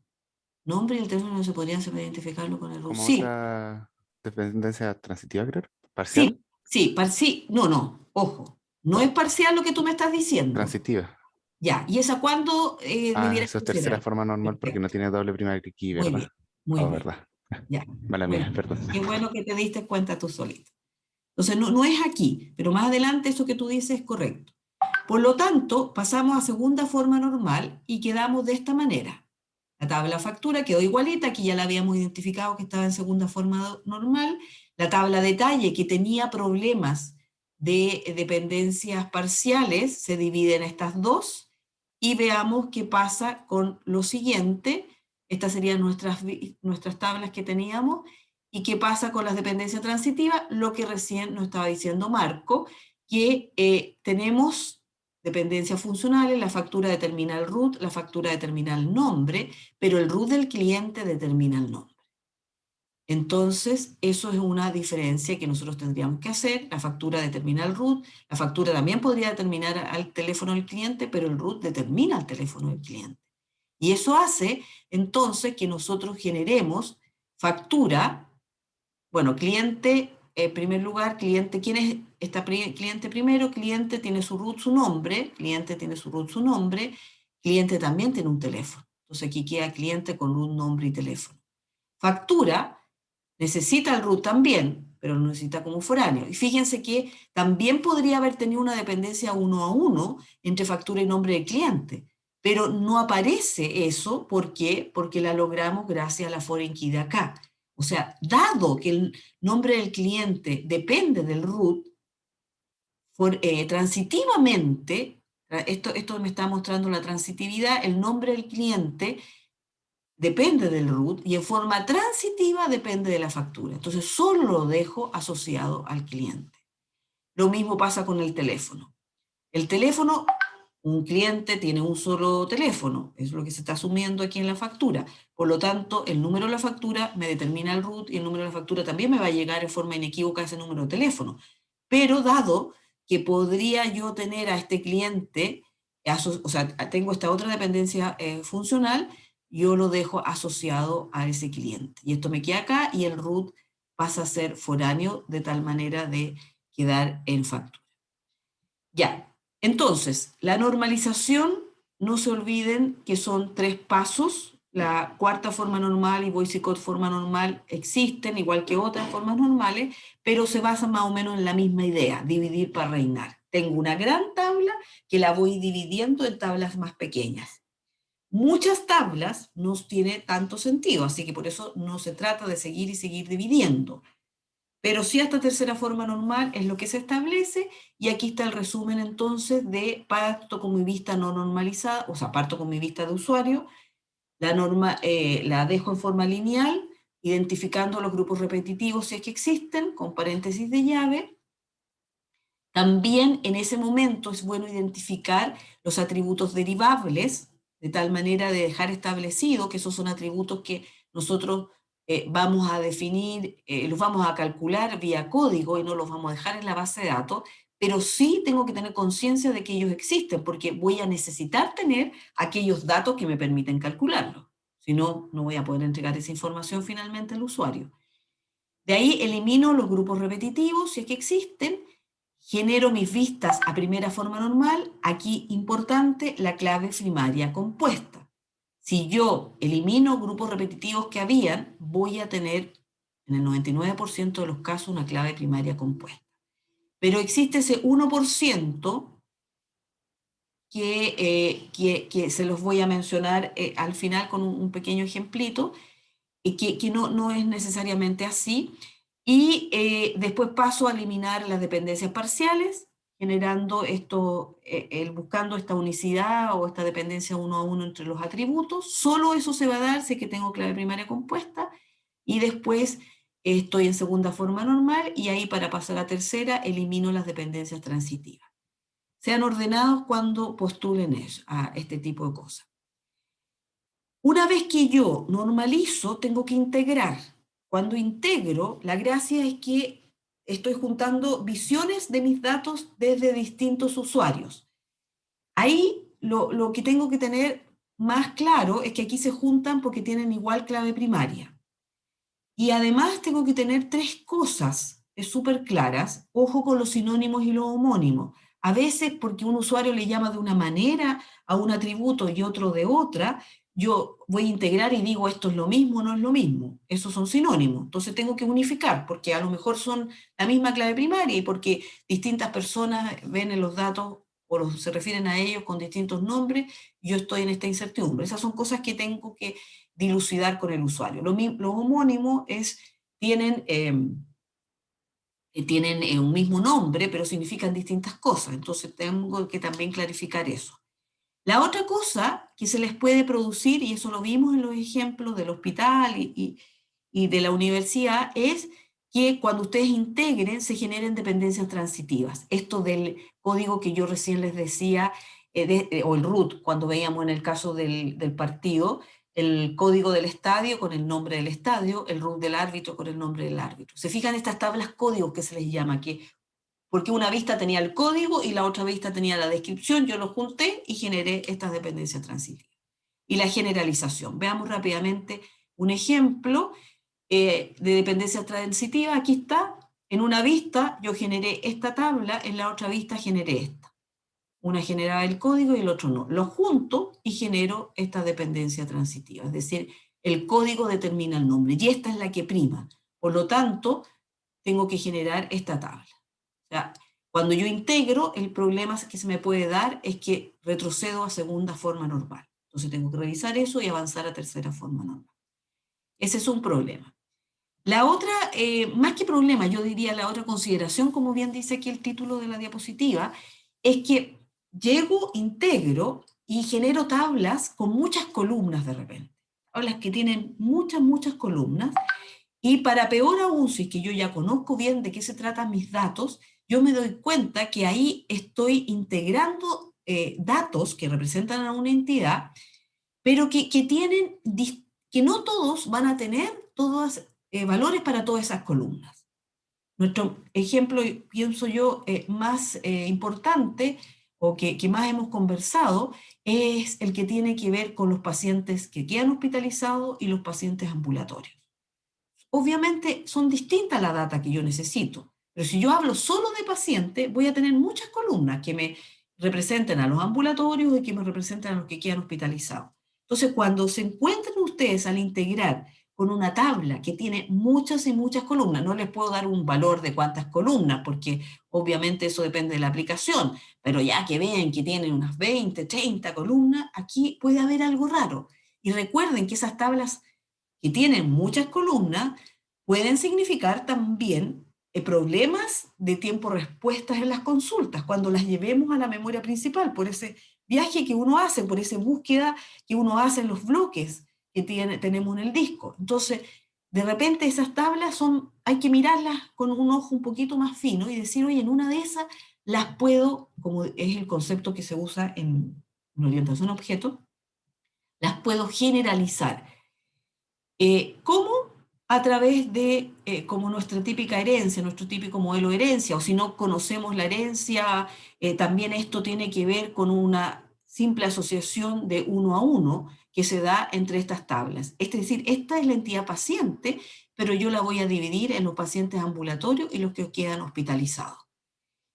nombre y el teléfono no se podrían separar e identificarlo con el root. Como Sí, otra dependencia transitiva, creo. sí, Parcial, sí, sí, no, ojo, no es parcial lo que tú me estás diciendo. transitiva. Ya, ¿y esa cuándo Ah, debiera eso es tercera funcionar? forma normal porque no Perfecto, tiene doble primer key, muy ¿verdad? bien, muy Oh, bien. ¿verdad? Ya, Mala bueno, mía, perdón. qué bueno que te diste cuenta tú solito. Entonces, no es aquí, pero más adelante eso que tú dices es correcto. Por lo tanto, pasamos a segunda forma normal y quedamos de esta manera. La tabla factura quedó igualita, aquí ya la habíamos identificado que estaba en segunda forma normal. La tabla detalle, que tenía problemas de dependencias parciales, se divide en estas dos. Y veamos qué pasa con lo siguiente. Estas serían nuestras tablas que teníamos. ¿Y qué pasa con las dependencias transitivas? Lo que recién nos estaba diciendo Marco, que tenemos dependencias funcionales, la factura determina el root, la factura determina el nombre, pero el root del cliente determina el nombre. Entonces, eso es una diferencia que nosotros tendríamos que hacer. La factura determina el root, la factura también podría determinar al teléfono del cliente, pero el root determina el teléfono del cliente. Y eso hace entonces que nosotros generemos factura, bueno, cliente, en primer lugar, cliente, ¿quién es esta cliente primero? Cliente tiene su root, su nombre, cliente tiene su root, su nombre, cliente también tiene un teléfono. Entonces aquí queda cliente con root, nombre y teléfono. Factura necesita el root también, pero lo necesita como foráneo. Y fíjense que también podría haber tenido una dependencia 1 a 1 entre factura y nombre del cliente, pero no aparece eso. ¿Por qué? Porque la logramos gracias a la foreign key de acá. O sea, dado que el nombre del cliente depende del root, transitivamente, esto me está mostrando la transitividad, el nombre del cliente depende del root y en forma transitiva depende de la factura. Entonces solo lo dejo asociado al cliente. Lo mismo pasa con el teléfono. El teléfono, un cliente tiene un solo teléfono, es lo que se está asumiendo aquí en la factura. Por lo tanto, el número de la factura me determina el root y el número de la factura también me va a llegar en forma inequívoca a ese número de teléfono. Pero dado que podría yo tener a este cliente, o sea, tengo esta otra dependencia funcional, yo lo dejo asociado a ese cliente. Y esto me queda acá y el root pasa a ser foráneo de tal manera de quedar en factura. Ya, entonces, la normalización, no se olviden que son 3 pasos. La cuarta forma normal y Boycott forma normal existen, igual que otras formas normales, pero se basan más o menos en la misma idea, dividir para reinar. Tengo una gran tabla que la voy dividiendo en tablas más pequeñas. Muchas tablas no tiene tanto sentido, así que por eso no se trata de seguir y seguir dividiendo. Pero sí, esta tercera forma normal es lo que se establece, y aquí está el resumen entonces de parto con mi vista no normalizada, o sea, parto con mi vista de usuario, la dejo en forma lineal, identificando los grupos repetitivos si es que existen, con paréntesis de llave. También en ese momento es bueno identificar los atributos derivables, de tal manera de dejar establecido que esos son atributos que nosotros vamos a definir, los vamos a calcular vía código y no los vamos a dejar en la base de datos, pero sí tengo que tener conciencia de que ellos existen, porque voy a necesitar tener aquellos datos que me permiten calcularlos. Si no, no voy a poder entregar esa información finalmente al usuario. De ahí elimino los grupos repetitivos, si es que existen, genero mis vistas a primera forma normal. Aquí, importante, la clave primaria compuesta. Si yo elimino grupos repetitivos que habían, voy a tener en el 99% de los casos una clave primaria compuesta. Pero existe ese 1% que se los voy a mencionar al final con un pequeño ejemplito, que no es necesariamente así. Y después paso a eliminar las dependencias parciales, generando buscando esta unicidad o esta dependencia uno a uno entre los atributos. Solo eso se va a dar si es que tengo clave primaria compuesta, y después estoy en segunda forma normal, y ahí para pasar a tercera elimino las dependencias transitivas. Sean ordenados cuando postulen a este tipo de cosas. Una vez que yo normalizo, tengo que integrar. Cuando integro, la gracia es que estoy juntando visiones de mis datos desde distintos usuarios. Ahí lo que tengo que tener más claro es que aquí se juntan porque tienen igual clave primaria. Y además tengo que tener 3 cosas súper claras. Ojo con los sinónimos y los homónimos. A veces, porque un usuario le llama de una manera a un atributo y otro de otra, yo voy a integrar y digo esto es lo mismo o no es lo mismo. Esos son sinónimos. Entonces tengo que unificar, porque a lo mejor son la misma clave primaria y porque distintas personas ven en los datos o se refieren a ellos con distintos nombres, yo estoy en esta incertidumbre. Esas son cosas que tengo que dilucidar con el usuario. Los homónimos tienen un mismo nombre, pero significan distintas cosas. Entonces tengo que también clarificar eso. La otra cosa que se les puede producir, y eso lo vimos en los ejemplos del hospital y de la universidad, es que cuando ustedes integren se generen dependencias transitivas. Esto del código que yo recién les decía, o el root, cuando veíamos en el caso del partido, el código del estadio con el nombre del estadio, el root del árbitro con el nombre del árbitro. Se fijan estas tablas códigos que se les llama, porque una vista tenía el código y la otra vista tenía la descripción, yo los junté y generé estas dependencias transitivas. Y la generalización. Veamos rápidamente un ejemplo de dependencia transitiva. Aquí está. En una vista yo generé esta tabla, en la otra vista generé esta. Una generaba el código y el otro no. Lo junto y genero esta dependencia transitiva. Es decir, el código determina el nombre y esta es la que prima. Por lo tanto, tengo que generar esta tabla. O sea, cuando yo integro, el problema que se me puede dar es que retrocedo a segunda forma normal. Entonces tengo que revisar eso y avanzar a tercera forma normal. Ese es un problema. La otra, más que problema, yo diría la otra consideración, como bien dice aquí el título de la diapositiva, es que llego, integro y genero tablas con muchas columnas de repente. tablas que tienen muchas columnas, y para peor aún, si es que yo ya conozco bien de qué se tratan mis datos, yo me doy cuenta que ahí estoy integrando datos que representan a una entidad, pero que tienen, que no todos van a tener todos valores para todas esas columnas. Nuestro ejemplo, pienso yo, más importante, o que más hemos conversado, es el que tiene que ver con los pacientes que quedan hospitalizados y los pacientes ambulatorios. Obviamente son distintas las data que yo necesito, pero si yo hablo solo de pacientes, voy a tener muchas columnas que me representen a los ambulatorios y que me representen a los que quedan hospitalizados. Entonces, cuando se encuentren ustedes al integrar con una tabla que tiene muchas y muchas columnas, no les puedo dar un valor de cuántas columnas, porque obviamente eso depende de la aplicación, pero ya que vean que tienen unas 20, 30 columnas, aquí puede haber algo raro. Y recuerden que esas tablas que tienen muchas columnas pueden significar también problemas de tiempo-respuestas en las consultas, cuando las llevemos a la memoria principal, por ese viaje que uno hace, por esa búsqueda que uno hace en los bloques que tenemos en el disco. Entonces, de repente esas tablas hay que mirarlas con un ojo un poquito más fino y decir, oye, en una de esas las puedo, como es el concepto que se usa en orientación a objetos, las puedo generalizar. ¿Cómo? A través de, como nuestra típica herencia, nuestro típico modelo de herencia, o si no conocemos la herencia, también esto tiene que ver con una simple asociación de 1 a 1 que se da entre estas tablas. Es decir, esta es la entidad paciente, pero yo la voy a dividir en los pacientes ambulatorios y los que quedan hospitalizados.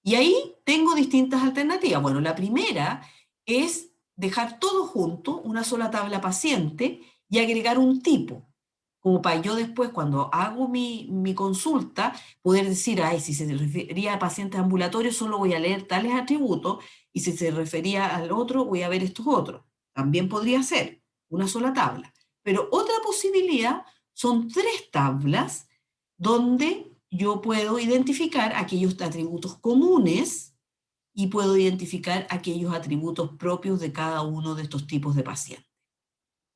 Y ahí tengo distintas alternativas. Bueno, la primera es dejar todo junto, una sola tabla paciente, y agregar un tipo, como para yo después, cuando hago mi consulta, poder decir, ay, si se refería a pacientes ambulatorios, solo voy a leer tales atributos, y si se refería al otro, voy a ver estos otros. También podría ser una sola tabla. Pero otra posibilidad son 3 tablas donde yo puedo identificar aquellos atributos comunes y puedo identificar aquellos atributos propios de cada uno de estos tipos de pacientes.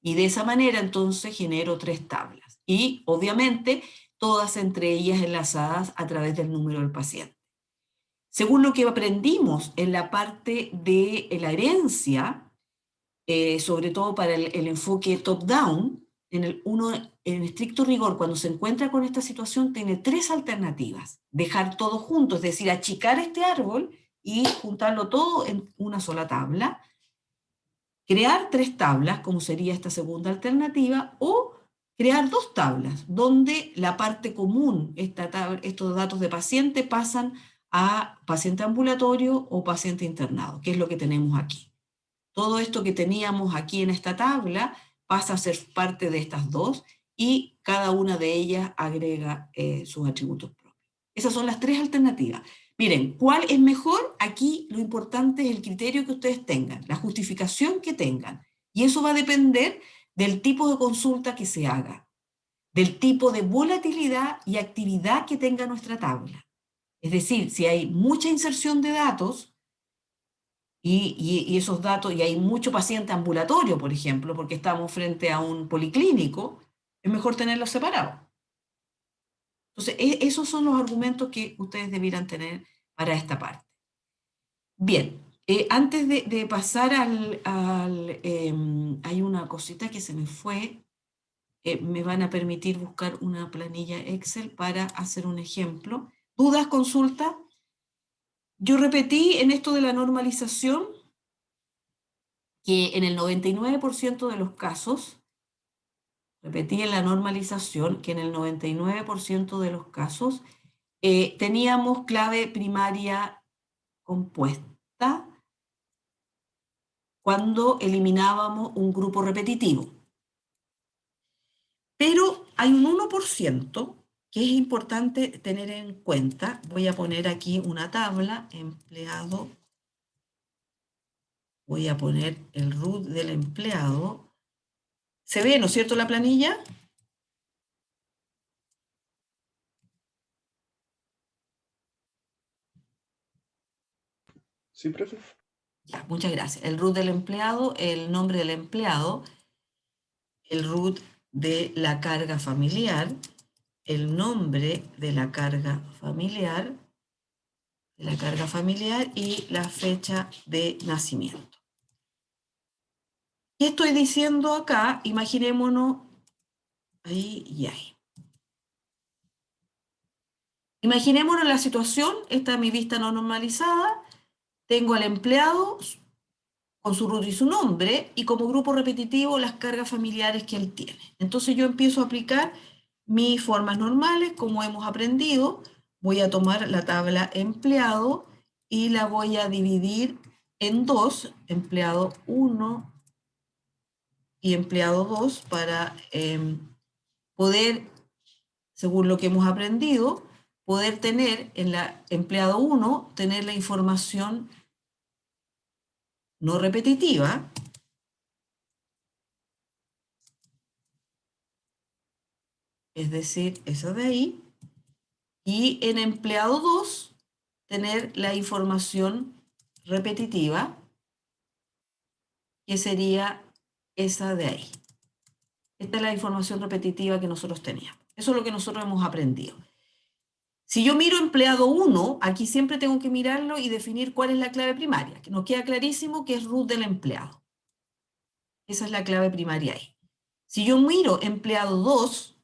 Y de esa manera entonces genero 3 tablas. Y obviamente todas entre ellas enlazadas a través del número del paciente. Según lo que aprendimos en la parte de la herencia, sobre todo para el enfoque top-down, en estricto rigor, cuando se encuentra con esta situación, tiene 3 alternativas. Dejar todo junto, es decir, achicar este árbol y juntarlo todo en una sola tabla. Crear 3 tablas, como sería esta segunda alternativa, o crear 2 tablas, donde la parte común, estos datos de paciente, pasan a paciente ambulatorio o paciente internado, que es lo que tenemos aquí. Todo esto que teníamos aquí en esta tabla pasa a ser parte de estas 2 y cada una de ellas agrega sus atributos propios. Esas son las 3 alternativas. Miren, ¿cuál es mejor? Aquí lo importante es el criterio que ustedes tengan, la justificación que tengan. Y eso va a depender del tipo de consulta que se haga, del tipo de volatilidad y actividad que tenga nuestra tabla. Es decir, si hay mucha inserción de datos y esos datos, y hay mucho paciente ambulatorio, por ejemplo, porque estamos frente a un policlínico, es mejor tenerlos separados. Entonces, esos son los argumentos que ustedes debieran tener para esta parte. Bien, antes de pasar hay una cosita que se me fue. Me van a permitir buscar una planilla Excel para hacer un ejemplo. ¿Dudas, consultas? Yo repetí en esto de la normalización que en el 99% de los casos, repetí en la normalización que en el 99% de los casos teníamos clave primaria compuesta cuando eliminábamos un grupo repetitivo. Pero hay un 1% que es importante tener en cuenta. Voy a poner aquí una tabla, empleado. Voy a poner el root del empleado. ¿Se ve, no es cierto, la planilla? Sí, profe. Ya, muchas gracias. El root del empleado, el nombre del empleado. el root de la carga familiar, el nombre de la carga familiar, y la fecha de nacimiento. ¿Qué estoy diciendo acá? Imaginémonos ahí y ahí. Imaginémonos la situación, esta es mi vista no normalizada, tengo al empleado con su root y su nombre, y como grupo repetitivo las cargas familiares que él tiene. Entonces yo empiezo a aplicar mis formas normales, como hemos aprendido. Voy a tomar la tabla empleado y la voy a dividir en dos, empleado 1 y empleado 2, para poder, según lo que hemos aprendido, poder tener en la empleado 1, tener la información no repetitiva, es decir, esa de ahí, y en empleado 2 tener la información repetitiva, que sería esa de ahí. Esta es la información repetitiva que nosotros teníamos. Eso es lo que nosotros hemos aprendido. Si yo miro empleado 1, aquí siempre tengo que mirarlo y definir cuál es la clave primaria, que nos queda clarísimo que es root del empleado. Esa es la clave primaria ahí. Si yo miro empleado 2,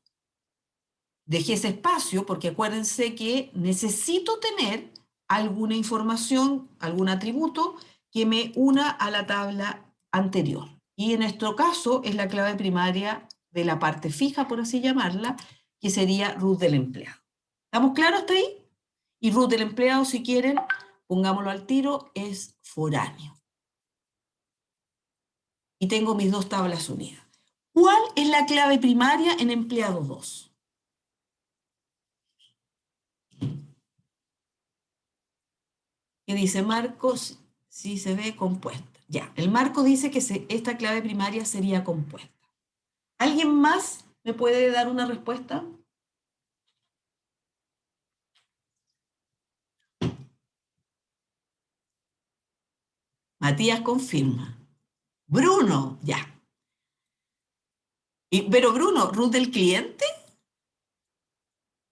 dejé ese espacio porque acuérdense que necesito tener alguna información, algún atributo que me una a la tabla anterior. Y en nuestro caso es la clave primaria de la parte fija, por así llamarla, que sería root del empleado. ¿Estamos claros hasta ahí? Y root del empleado, si quieren, pongámoslo al tiro, es foráneo. Y tengo mis dos tablas unidas. ¿Cuál es la clave primaria en empleado 2? Que dice Marcos, si se ve compuesta. Ya, el Marco dice que esta clave primaria sería compuesta. ¿Alguien más me puede dar una respuesta? Matías confirma. Bruno, ya. Pero Bruno, ¿root del cliente?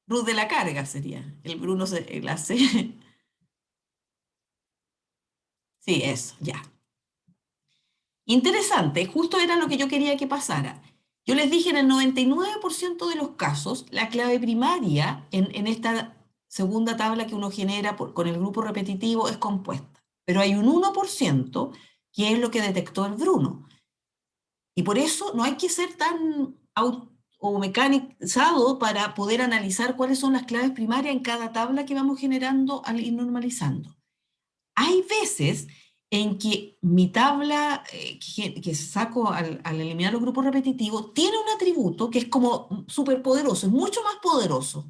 Root de la carga sería. El Bruno el hace. Sí, eso, ya. Interesante, justo era lo que yo quería que pasara. Yo les dije en el 99% de los casos, la clave primaria en esta segunda tabla que uno genera con el grupo repetitivo es compuesta. Pero hay un 1% que es lo que detectó el Bruno. Y por eso no hay que ser tan mecanizado para poder analizar cuáles son las claves primarias en cada tabla que vamos generando al ir normalizando. Hay veces en que mi tabla que saco al eliminar los grupos repetitivos tiene un atributo que es como súper poderoso, es mucho más poderoso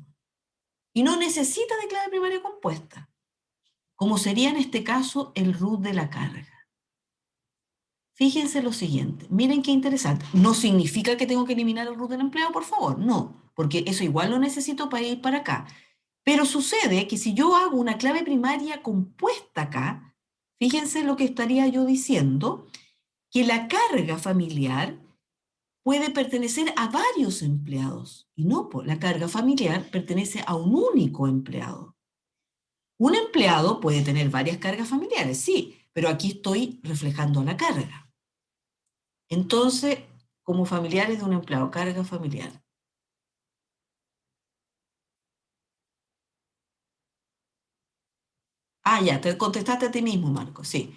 y no necesita de clave primaria compuesta, como sería en este caso el root de la carga. Fíjense lo siguiente, miren qué interesante. No significa que tengo que eliminar el root del empleado, por favor, no, porque eso igual lo necesito para ir para acá. Pero sucede que si yo hago una clave primaria compuesta acá, fíjense lo que estaría yo diciendo, que la carga familiar puede pertenecer a varios empleados. Y no, la carga familiar pertenece a un único empleado. Un empleado puede tener varias cargas familiares, sí, pero aquí estoy reflejando la carga. Entonces, como familiares de un empleado, carga familiar. Ah, ya, te contestaste a ti mismo, Marco, sí.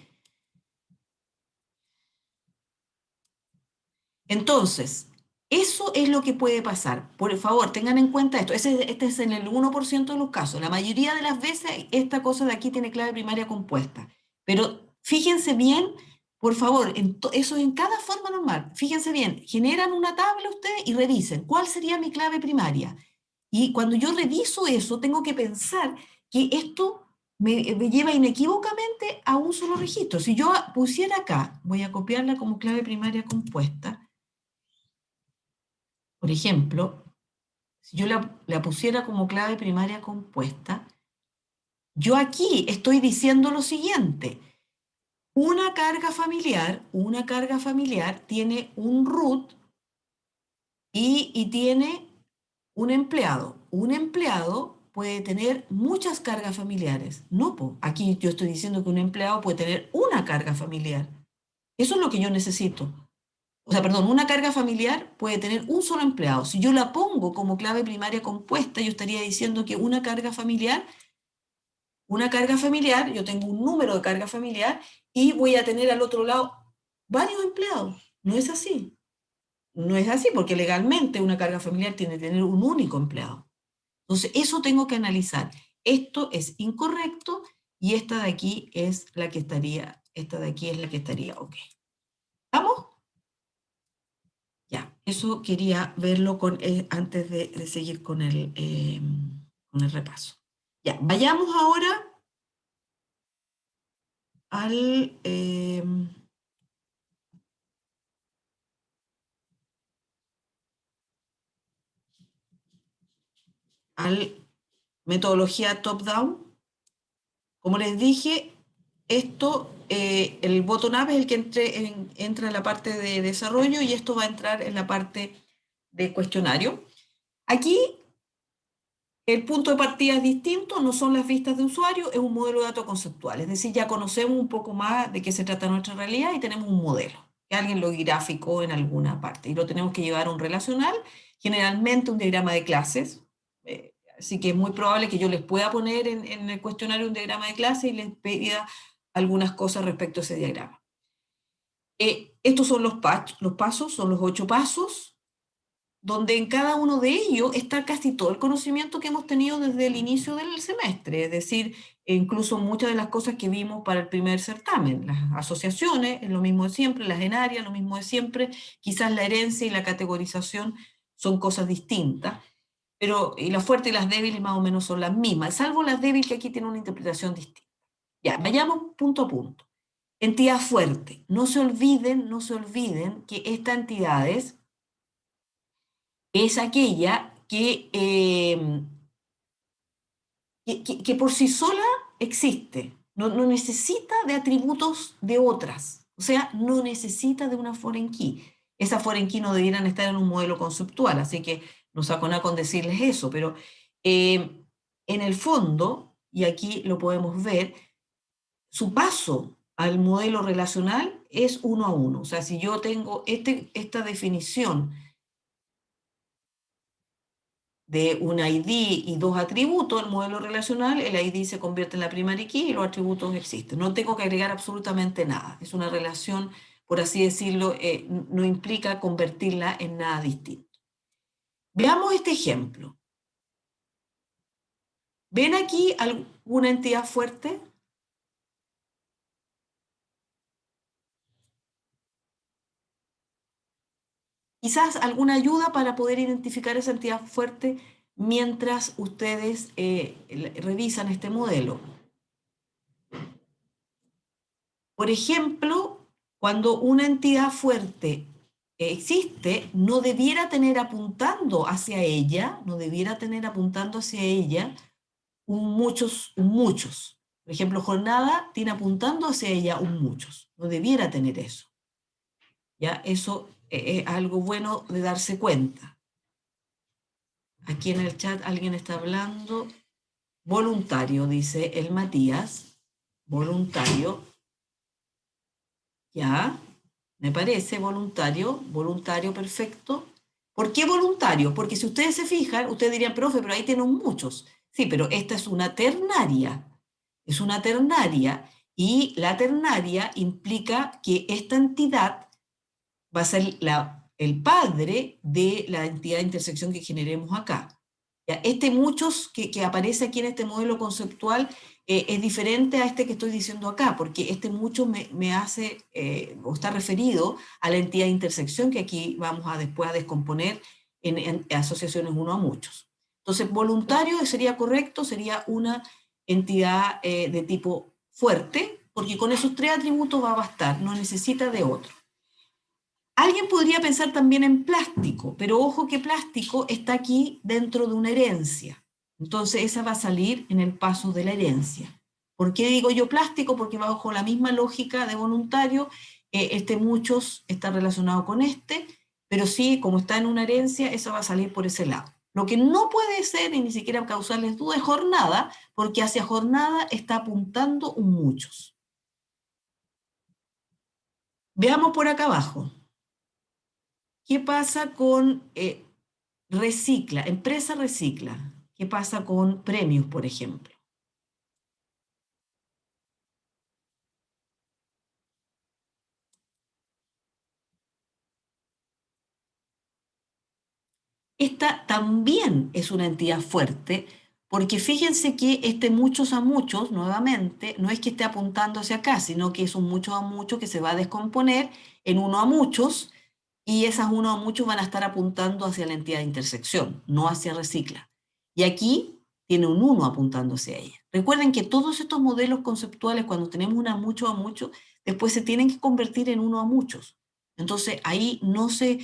Entonces, eso es lo que puede pasar. Por favor, tengan en cuenta esto. Este es en el 1% de los casos. La mayoría de las veces esta cosa de aquí tiene clave primaria compuesta. Pero fíjense bien, por favor, eso en cada forma normal. Fíjense bien, generan una tabla ustedes y revisen cuál sería mi clave primaria. Y cuando yo reviso eso, tengo que pensar que esto me lleva inequívocamente a un solo registro. Si yo pusiera acá, voy a copiarla como clave primaria compuesta. Por ejemplo, si yo la pusiera como clave primaria compuesta, yo aquí estoy diciendo lo siguiente. Una carga familiar tiene un root y tiene un empleado. Un empleado puede tener muchas cargas familiares. No, po. Aquí yo estoy diciendo que un empleado puede tener una carga familiar. Eso es lo que yo necesito. O sea, perdón, una carga familiar puede tener un solo empleado. Si yo la pongo como clave primaria compuesta, yo estaría diciendo que una carga familiar, yo tengo un número de carga familiar y voy a tener al otro lado varios empleados. No es así. No es así porque legalmente una carga familiar tiene que tener un único empleado. Entonces, eso tengo que analizar. Esto es incorrecto y esta de aquí es la que estaría, ok. ¿Estamos? Ya, eso quería verlo antes de seguir con el repaso. Ya, vayamos ahora al metodología top-down. Como les dije, esto, el bottom-up es el que entra en la parte de desarrollo y esto va a entrar en la parte de cuestionario. Aquí el punto de partida es distinto, no son las vistas de usuario, es un modelo de datos conceptual. Es decir, ya conocemos un poco más de qué se trata nuestra realidad y tenemos un modelo, que alguien lo gráfico en alguna parte y lo tenemos que llevar a un relacional, generalmente un diagrama de clases. Así que es muy probable que yo les pueda poner en el cuestionario un diagrama de clase y les pida algunas cosas respecto a ese diagrama. Estos son los pasos, son los 8 pasos, donde en cada uno de ellos está casi todo el conocimiento que hemos tenido desde el inicio del semestre, es decir, incluso muchas de las cosas que vimos para el primer certamen, las asociaciones, es lo mismo de siempre, las enarias, lo mismo de siempre, quizás la herencia y la categorización son cosas distintas, pero y las fuertes y las débiles más o menos son las mismas, salvo las débiles que aquí tienen una interpretación distinta. Ya, vayamos punto a punto. Entidad fuerte. No se olviden que esta entidad es aquella que por sí sola existe. No necesita de atributos de otras. O sea, no necesita de una foreign key. Esas foreign key no debieran estar en un modelo conceptual, así que no saco nada con decirles eso, pero en el fondo, y aquí lo podemos ver, su paso al modelo relacional es 1 a 1. O sea, si yo tengo esta definición de un ID y 2 atributos, el modelo relacional, el ID se convierte en la primary key y los atributos existen. No tengo que agregar absolutamente nada. Es una relación, por así decirlo, no implica convertirla en nada distinto. Veamos este ejemplo. ¿Ven aquí alguna entidad fuerte? Quizás alguna ayuda para poder identificar esa entidad fuerte mientras ustedes revisan este modelo. Por ejemplo, cuando una entidad fuerte existe, no debiera tener apuntando hacia ella, un muchos. Por ejemplo, jornada tiene apuntando hacia ella un muchos. No debiera tener eso. ¿Ya? Eso es algo bueno de darse cuenta. Aquí en el chat alguien está hablando. Voluntario, dice el Matías. Voluntario. Ya, me parece voluntario, perfecto. ¿Por qué voluntario? Porque si ustedes se fijan, ustedes dirían, profe, pero ahí tienen muchos. Sí, pero esta es una ternaria. Es una ternaria y la ternaria implica que esta entidad va a ser el padre de la entidad de intersección que generemos acá. ¿Ya? Este muchos que aparece aquí en este modelo conceptual es diferente a este que estoy diciendo acá, porque este mucho me hace, o está referido a la entidad de intersección que aquí vamos después a descomponer en asociaciones uno a muchos. Entonces, voluntario sería correcto, sería una entidad de tipo fuerte, porque con esos 3 atributos va a bastar, no necesita de otro. Alguien podría pensar también en plástico, pero ojo que plástico está aquí dentro de una herencia. Entonces esa va a salir en el paso de la herencia. ¿Por qué digo yo plástico? Porque bajo la misma lógica de voluntario, este muchos está relacionado con este, pero sí, como está en una herencia, eso va a salir por ese lado. Lo que no puede ser, y ni siquiera causarles duda, es jornada, porque hacia jornada está apuntando un muchos. Veamos por acá abajo. ¿Qué pasa con recicla, empresa recicla? ¿Qué pasa con premios, por ejemplo? Esta también es una entidad fuerte, porque fíjense que este muchos a muchos, nuevamente, no es que esté apuntando hacia acá, sino que es un muchos a muchos que se va a descomponer en uno a muchos, y esas uno a muchos van a estar apuntando hacia la entidad de intersección, no hacia recicla. Y aquí tiene un uno apuntando hacia ella. Recuerden que todos estos modelos conceptuales, cuando tenemos una mucho a muchos, después se tienen que convertir en uno a muchos. Entonces ahí no se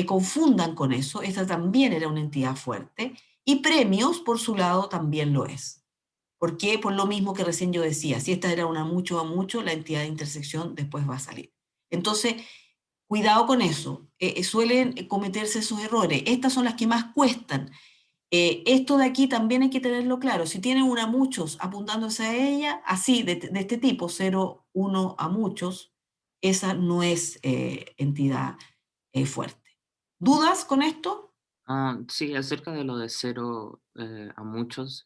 confundan con eso, esta también era una entidad fuerte, y premios, por su lado, también lo es. ¿Por qué? Por lo mismo que recién yo decía, si esta era una mucho a mucho, la entidad de intersección después va a salir. Entonces, cuidado con eso, suelen cometerse esos errores, estas son las que más cuestan. Esto de aquí también hay que tenerlo claro, si tienen una muchos apuntándose a ella, así, de este tipo, 0, 1 a muchos, esa no es entidad fuerte. ¿Dudas con esto? Sí, acerca de lo de 0 a muchos,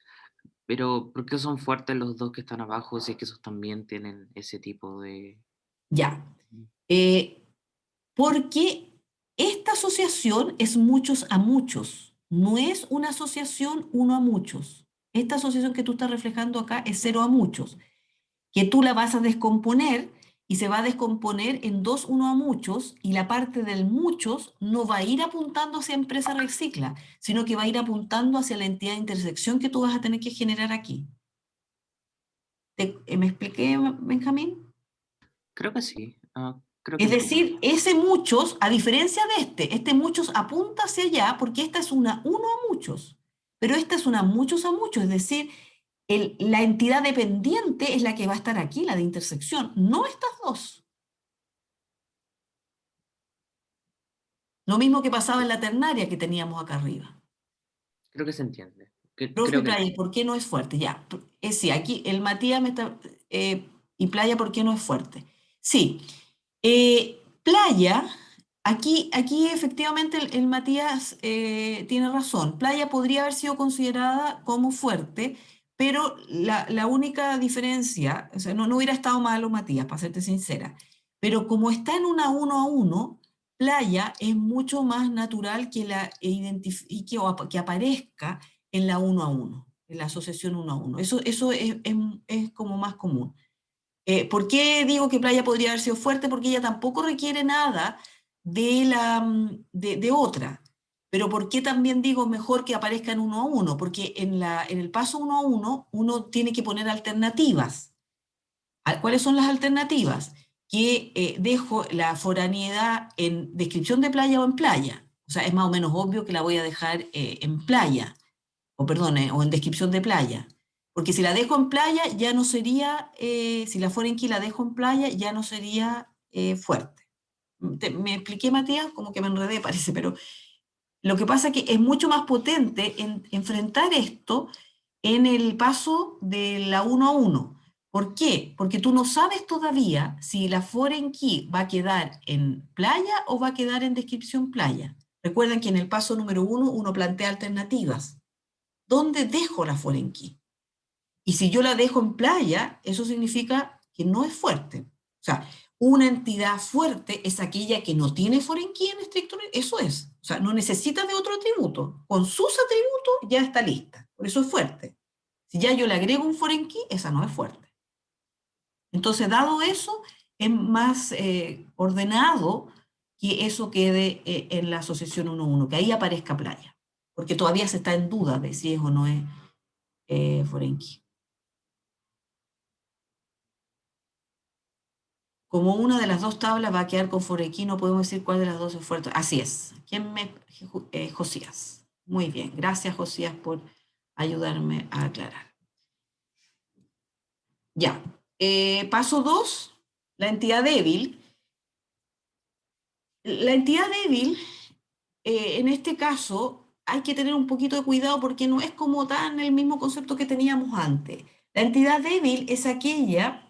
pero ¿por qué son fuertes los dos que están abajo si es que esos también tienen ese tipo de... Ya. Porque esta asociación es muchos a muchos, no es una asociación uno a muchos. Esta asociación que tú estás reflejando acá es 0 a muchos, que tú la vas a descomponer y se va a descomponer en 2 uno a muchos, y la parte del muchos no va a ir apuntando hacia empresa recicla, sino que va a ir apuntando hacia la entidad de intersección que tú vas a tener que generar aquí. ¿Me expliqué, Benjamín? Creo que sí, creo que Es entiendo. decir, ese muchos, a diferencia de este muchos apunta hacia allá porque esta es una uno a muchos, pero esta es una muchos a muchos, es decir, la entidad dependiente es la que va a estar aquí, la de intersección, no estas dos. Lo mismo que pasaba en la ternaria que teníamos acá arriba. Creo que se entiende. Profe Creo que Playa, ¿por qué no es fuerte? Ya, sí, aquí el Matías me está... y Playa, ¿por qué no es fuerte? Sí, Playa, aquí efectivamente el Matías tiene razón. Playa podría haber sido considerada como fuerte, pero la única diferencia, o sea, no hubiera estado malo Matías, para serte sincera, pero como está en una uno a uno, Playa es mucho más natural que la identifique o que aparezca en la uno a uno, en la asociación uno a uno. Eso es como más común. ¿Por qué digo que Playa podría haber sido fuerte? Porque ella tampoco requiere nada de otra. Pero ¿por qué también digo mejor que aparezca en uno a uno? Porque en el paso uno a uno tiene que poner alternativas. ¿Cuáles son las alternativas? Que dejo la foraneidad en descripción de playa o en playa. O sea, es más o menos obvio que la voy a dejar en playa, o perdón, o en descripción de playa. Porque si la dejo en playa, ya no sería, si la foreign key la dejo en playa, ya no sería fuerte. ¿Me expliqué, Matías? Como que me enredé, parece, pero lo que pasa es que es mucho más potente enfrentar esto en el paso de la 1 a 1. ¿Por qué? Porque tú no sabes todavía si la foreign key va a quedar en playa o va a quedar en descripción playa. Recuerden que en el paso número 1 uno plantea alternativas. ¿Dónde dejo la foreign key? Y si yo la dejo en playa, eso significa que no es fuerte. O sea, una entidad fuerte es aquella que no tiene foreign key en estricto, eso es. O sea, no necesita de otro atributo. Con sus atributos ya está lista. Por eso es fuerte. Si ya yo le agrego un foreign key, esa no es fuerte. Entonces, dado eso, es más ordenado que eso quede en la asociación 1-1, que ahí aparezca playa. Porque todavía se está en duda de si es o no es foreign key. Como una de las dos tablas va a quedar con foreign, no podemos decir cuál de las dos es fuerte. Así es. Josías. Muy bien. Gracias, Josías, por ayudarme a aclarar. Ya. Paso 2, la entidad débil. La entidad débil en este caso hay que tener un poquito de cuidado porque no es como tan el mismo concepto que teníamos antes. La entidad débil es aquella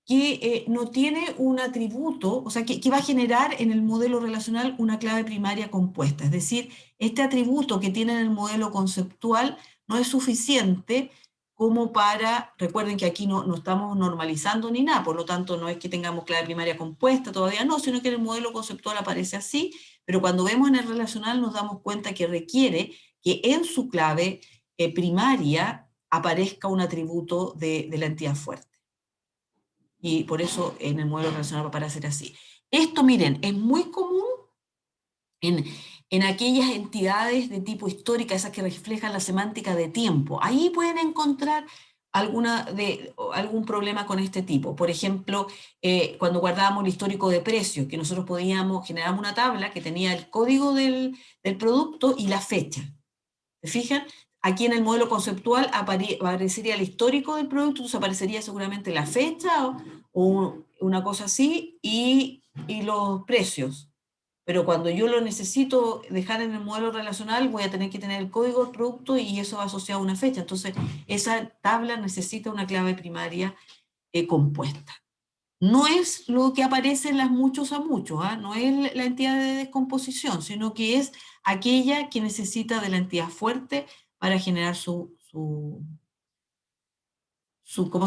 que no tiene un atributo, o sea, que va a generar en el modelo relacional una clave primaria compuesta. Es decir, este atributo que tiene en el modelo conceptual no es suficiente como para, recuerden que aquí no estamos normalizando ni nada, por lo tanto no es que tengamos clave primaria compuesta, todavía no, sino que en el modelo conceptual aparece así, pero cuando vemos en el relacional nos damos cuenta que requiere que en su clave primaria aparezca un atributo de la entidad fuerte. Y por eso en el modelo relacional va a aparecer así. Esto, miren, es muy común en aquellas entidades de tipo histórica, esas que reflejan la semántica de tiempo. Ahí pueden encontrar algún problema con este tipo. Por ejemplo, cuando guardábamos el histórico de precios, que nosotros generar una tabla que tenía el código del producto y la fecha. ¿Se fijan? Aquí en el modelo conceptual aparecería el histórico del producto, entonces aparecería seguramente la fecha o una cosa así y los precios. Pero cuando yo lo necesito dejar en el modelo relacional, voy a tener que tener el código del producto y eso va asociado a una fecha. Entonces, esa tabla necesita una clave primaria compuesta. No es lo que aparece en las muchos a muchos, ¿eh? No es la entidad de descomposición, sino que es aquella que necesita de la entidad fuerte para generar ¿cómo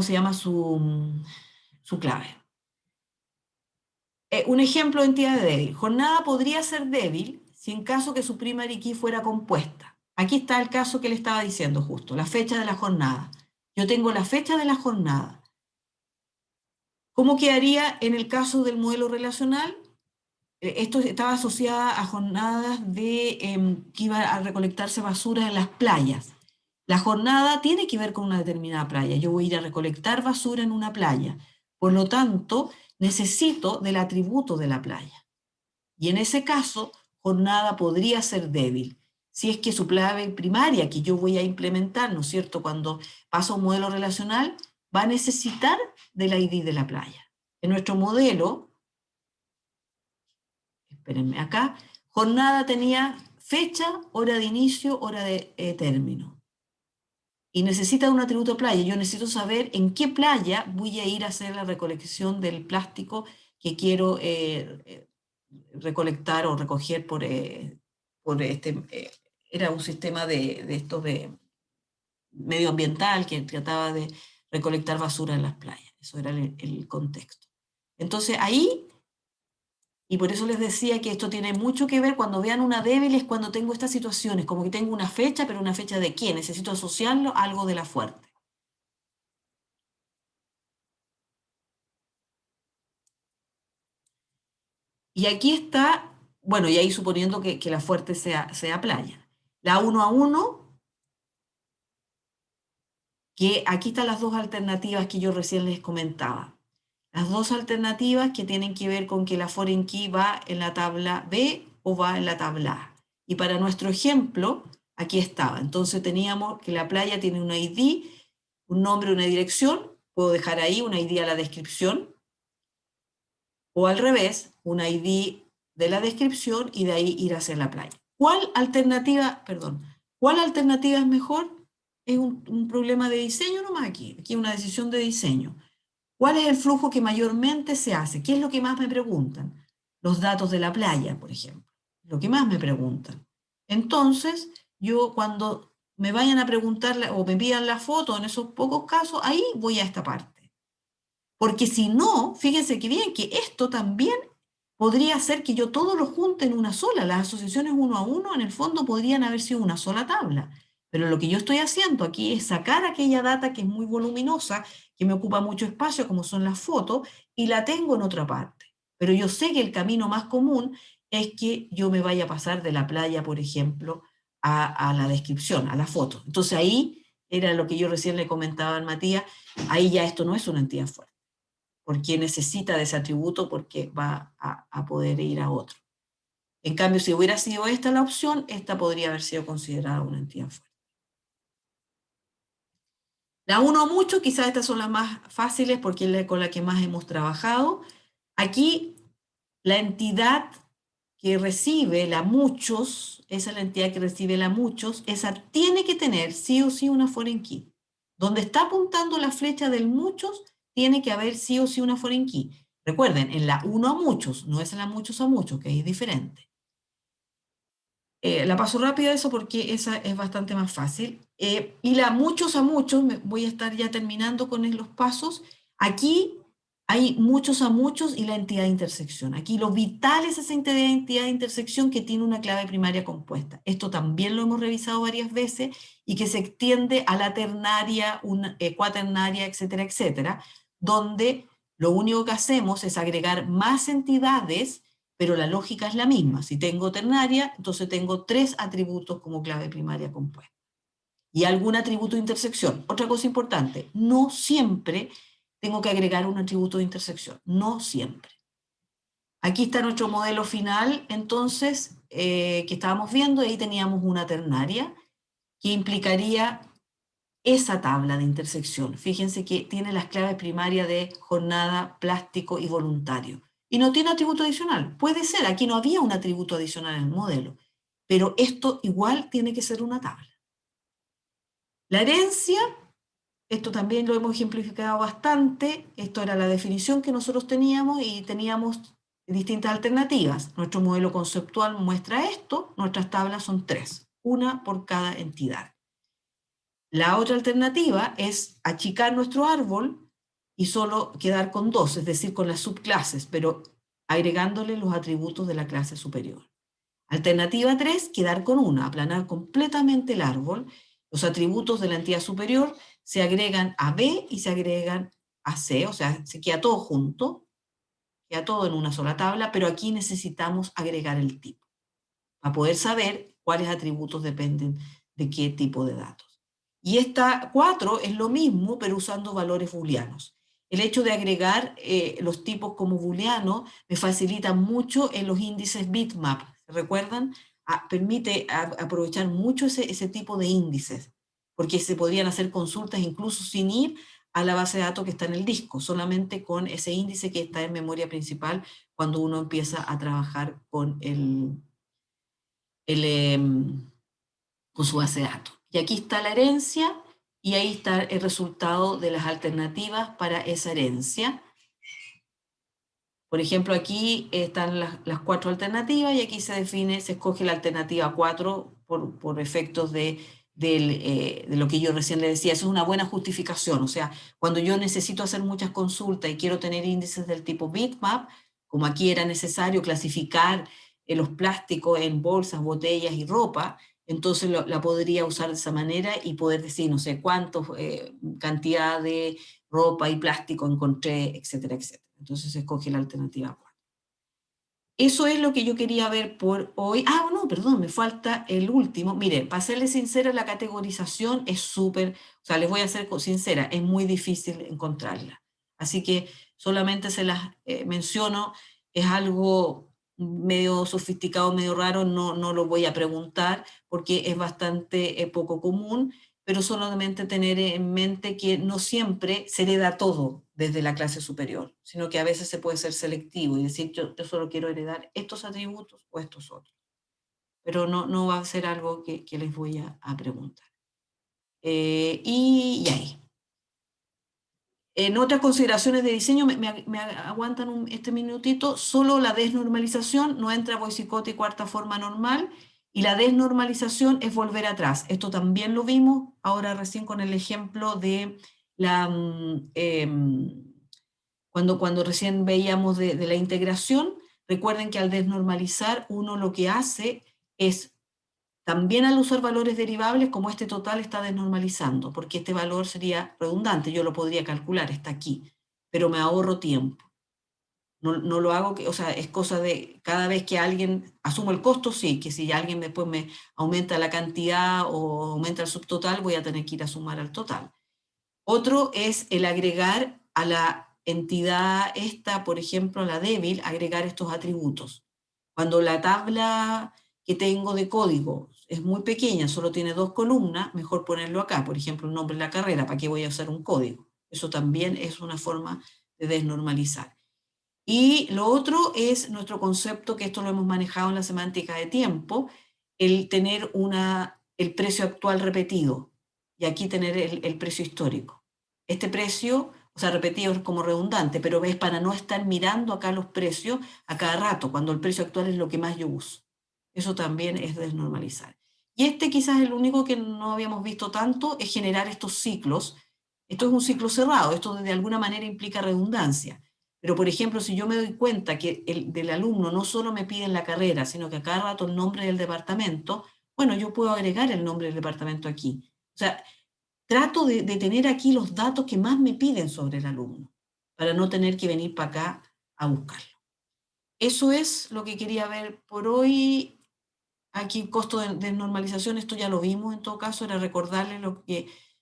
se llama? Su clave. Un ejemplo de entidad débil. Jornada podría ser débil si en caso que su primary key fuera compuesta. Aquí está el caso que le estaba diciendo justo, la fecha de la jornada. Yo tengo la fecha de la jornada. ¿Cómo quedaría en el caso del modelo relacional? Esto estaba asociada a jornadas que iba a recolectarse basura en las playas. La jornada tiene que ver con una determinada playa. Yo voy a ir a recolectar basura en una playa. Por lo tanto, necesito del atributo de la playa. Y en ese caso, jornada podría ser débil. Si es que su clave primaria que yo voy a implementar, ¿no es cierto?, cuando paso a un modelo relacional, va a necesitar del ID de la playa. En nuestro modelo, espérenme acá, jornada tenía fecha, hora de inicio, hora de término. Y necesita un atributo playa. Yo necesito saber en qué playa voy a ir a hacer la recolección del plástico que quiero recolectar o recoger por era un sistema de estos de medioambiental que trataba de recolectar basura en las playas. Eso era el contexto. Entonces ahí, y por eso les decía que esto tiene mucho que ver, cuando vean una débil es cuando tengo estas situaciones, como que tengo una fecha, pero una fecha de qué, necesito asociarlo a algo de la fuerte. Y aquí está, bueno, y ahí suponiendo que la fuerte sea playa. La 1 a 1, que aquí están las dos alternativas que yo recién les comentaba. Las dos alternativas que tienen que ver con que la foreign key va en la tabla B o va en la tabla A. Y para nuestro ejemplo, aquí estaba. Entonces teníamos que la playa tiene un ID, un nombre, una dirección. Puedo dejar ahí un ID a la descripción. O al revés, un ID de la descripción y de ahí ir hacia la playa. ¿Cuál alternativa es mejor? Es un problema de diseño nomás aquí. Aquí una decisión de diseño. ¿Cuál es el flujo que mayormente se hace? ¿Qué es lo que más me preguntan? Los datos de la playa, por ejemplo. Lo que más me preguntan. Entonces, yo cuando me vayan a preguntar o me pidan la foto en esos pocos casos, ahí voy a esta parte. Porque si no, fíjense que bien, que esto también podría ser que yo todo lo junte en una sola. Las asociaciones 1 a 1 en el fondo podrían haber sido una sola tabla. Pero lo que yo estoy haciendo aquí es sacar aquella data que es muy voluminosa, que me ocupa mucho espacio, como son las fotos, y la tengo en otra parte. Pero yo sé que el camino más común es que yo me vaya a pasar de la playa, por ejemplo, a la descripción, a la foto. Entonces ahí era lo que yo recién le comentaba a Matías, ahí ya esto no es una entidad fuerte, porque necesita de ese atributo porque va a poder ir a otro. En cambio, si hubiera sido esta la opción, esta podría haber sido considerada una entidad fuerte. La 1 a mucho, quizás estas son las más fáciles porque es con la que más hemos trabajado. Aquí, la entidad que recibe la muchos, esa es la entidad que recibe la muchos, esa tiene que tener sí o sí una foreign key. Donde está apuntando la flecha del muchos, tiene que haber sí o sí una foreign key. Recuerden, en la uno a muchos, no es en la muchos a muchos, que es diferente. La paso rápido eso porque esa es bastante más fácil. Y la muchos a muchos, voy a estar ya terminando con los pasos. Aquí hay muchos a muchos y la entidad de intersección. Aquí lo vital es esa entidad de intersección que tiene una clave primaria compuesta. Esto también lo hemos revisado varias veces y que se extiende a la ternaria, cuaternaria, etcétera, etcétera, donde lo único que hacemos es agregar más entidades, pero la lógica es la misma. Si tengo ternaria, entonces tengo 3 atributos como clave primaria compuesta. Y algún atributo de intersección. Otra cosa importante, no siempre tengo que agregar un atributo de intersección, no siempre. Aquí está nuestro modelo final, entonces, que estábamos viendo, ahí teníamos una ternaria, que implicaría esa tabla de intersección. Fíjense que tiene las claves primarias de jornada, plástico y voluntario. Y no tiene atributo adicional. Puede ser, aquí no había un atributo adicional en el modelo, pero esto igual tiene que ser una tabla. La herencia, esto también lo hemos ejemplificado bastante, esto era la definición que nosotros teníamos y teníamos distintas alternativas. Nuestro modelo conceptual muestra esto, nuestras tablas son 3, una por cada entidad. La otra alternativa es achicar nuestro árbol y solo quedar con 2, es decir, con las subclases, pero agregándole los atributos de la clase superior. Alternativa 3, quedar con una, aplanar completamente el árbol. Los atributos de la entidad superior se agregan a B y se agregan a C, o sea, se queda todo junto, queda todo en una sola tabla, pero aquí necesitamos agregar el tipo, para poder saber cuáles atributos dependen de qué tipo de datos. Y esta 4 es lo mismo, pero usando valores booleanos. El hecho de agregar los tipos como booleanos me facilita mucho en los índices bitmap. ¿Se recuerdan? Permite aprovechar mucho ese tipo de índices, porque se podrían hacer consultas incluso sin ir a la base de datos que está en el disco, solamente con ese índice que está en memoria principal cuando uno empieza a trabajar con con su base de datos. Y aquí está la herencia y ahí está el resultado de las alternativas para esa herencia. Por ejemplo, aquí están las 4 alternativas y aquí se define, se escoge la alternativa 4 por efectos de lo que yo recién le decía. Eso es una buena justificación. O sea, cuando yo necesito hacer muchas consultas y quiero tener índices del tipo bitmap, como aquí era necesario clasificar los plásticos en bolsas, botellas y ropa, entonces la podría usar de esa manera y poder decir, no sé, cuánto cantidad de ropa y plástico encontré, etcétera, etcétera. Entonces se escoge la alternativa 4. Eso es lo que yo quería ver por hoy. Ah, no, perdón, me falta el último. Miren, para serles sincera, la categorización es súper, o sea, les voy a ser sincera, es muy difícil encontrarla. Así que solamente se las menciono, es algo medio sofisticado, medio raro, no lo voy a preguntar porque es bastante poco común, pero solamente tener en mente que no siempre se hereda todo desde la clase superior, sino que a veces se puede ser selectivo y decir yo solo quiero heredar estos atributos o estos otros. Pero no va a ser algo que les voy a preguntar. Y ahí. En otras consideraciones de diseño, me aguantan este minutito, solo la desnormalización, no entra boicicote y cuarta forma normal, y la desnormalización es volver atrás. Esto también lo vimos ahora recién con el ejemplo de la, cuando recién veíamos de la integración. Recuerden que al desnormalizar uno lo que hace es, también al usar valores derivables, como este total está desnormalizando, porque este valor sería redundante, yo lo podría calcular, está aquí, pero me ahorro tiempo. No lo hago, o sea, es cosa de cada vez que alguien, asumo el costo, sí, que si alguien después me aumenta la cantidad o aumenta el subtotal, voy a tener que ir a sumar al total. Otro es el agregar a la entidad esta, por ejemplo, la débil, agregar estos atributos. Cuando la tabla que tengo de código es muy pequeña, solo tiene 2 columnas, mejor ponerlo acá, por ejemplo, el nombre de la carrera, ¿para qué voy a usar un código? Eso también es una forma de desnormalizar. Y lo otro es nuestro concepto, que esto lo hemos manejado en la semántica de tiempo, el tener el precio actual repetido, y aquí tener el precio histórico. Este precio, o sea, repetido es como redundante, pero es para no estar mirando acá los precios a cada rato, cuando el precio actual es lo que más yo uso. Eso también es desnormalizar. Y este quizás el único que no habíamos visto tanto es generar estos ciclos. Esto es un ciclo cerrado, esto de alguna manera implica redundancia. Pero, por ejemplo, si yo me doy cuenta que del alumno no solo me piden la carrera, sino que a cada rato el nombre del departamento, bueno, yo puedo agregar el nombre del departamento aquí. O sea, trato de tener aquí los datos que más me piden sobre el alumno, para no tener que venir para acá a buscarlo. Eso es lo que quería ver por hoy. Aquí costo de normalización, esto ya lo vimos en todo caso, era recordarles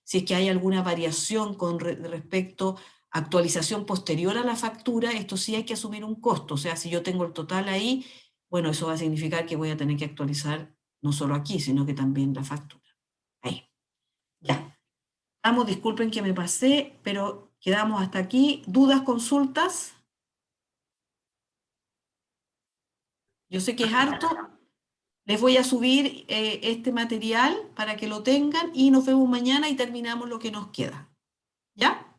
si es que hay alguna variación con respecto a actualización posterior a la factura, esto sí hay que asumir un costo, o sea, si yo tengo el total ahí, bueno, eso va a significar que voy a tener que actualizar no solo aquí, sino que también la factura. Ahí, ya. Vamos, disculpen que me pasé, pero quedamos hasta aquí. ¿Dudas, consultas? Yo sé que es harto. Les voy a subir este material para que lo tengan y nos vemos mañana y terminamos lo que nos queda. ¿Ya?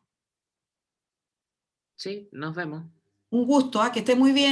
Sí, nos vemos. Un gusto, que esté muy bien.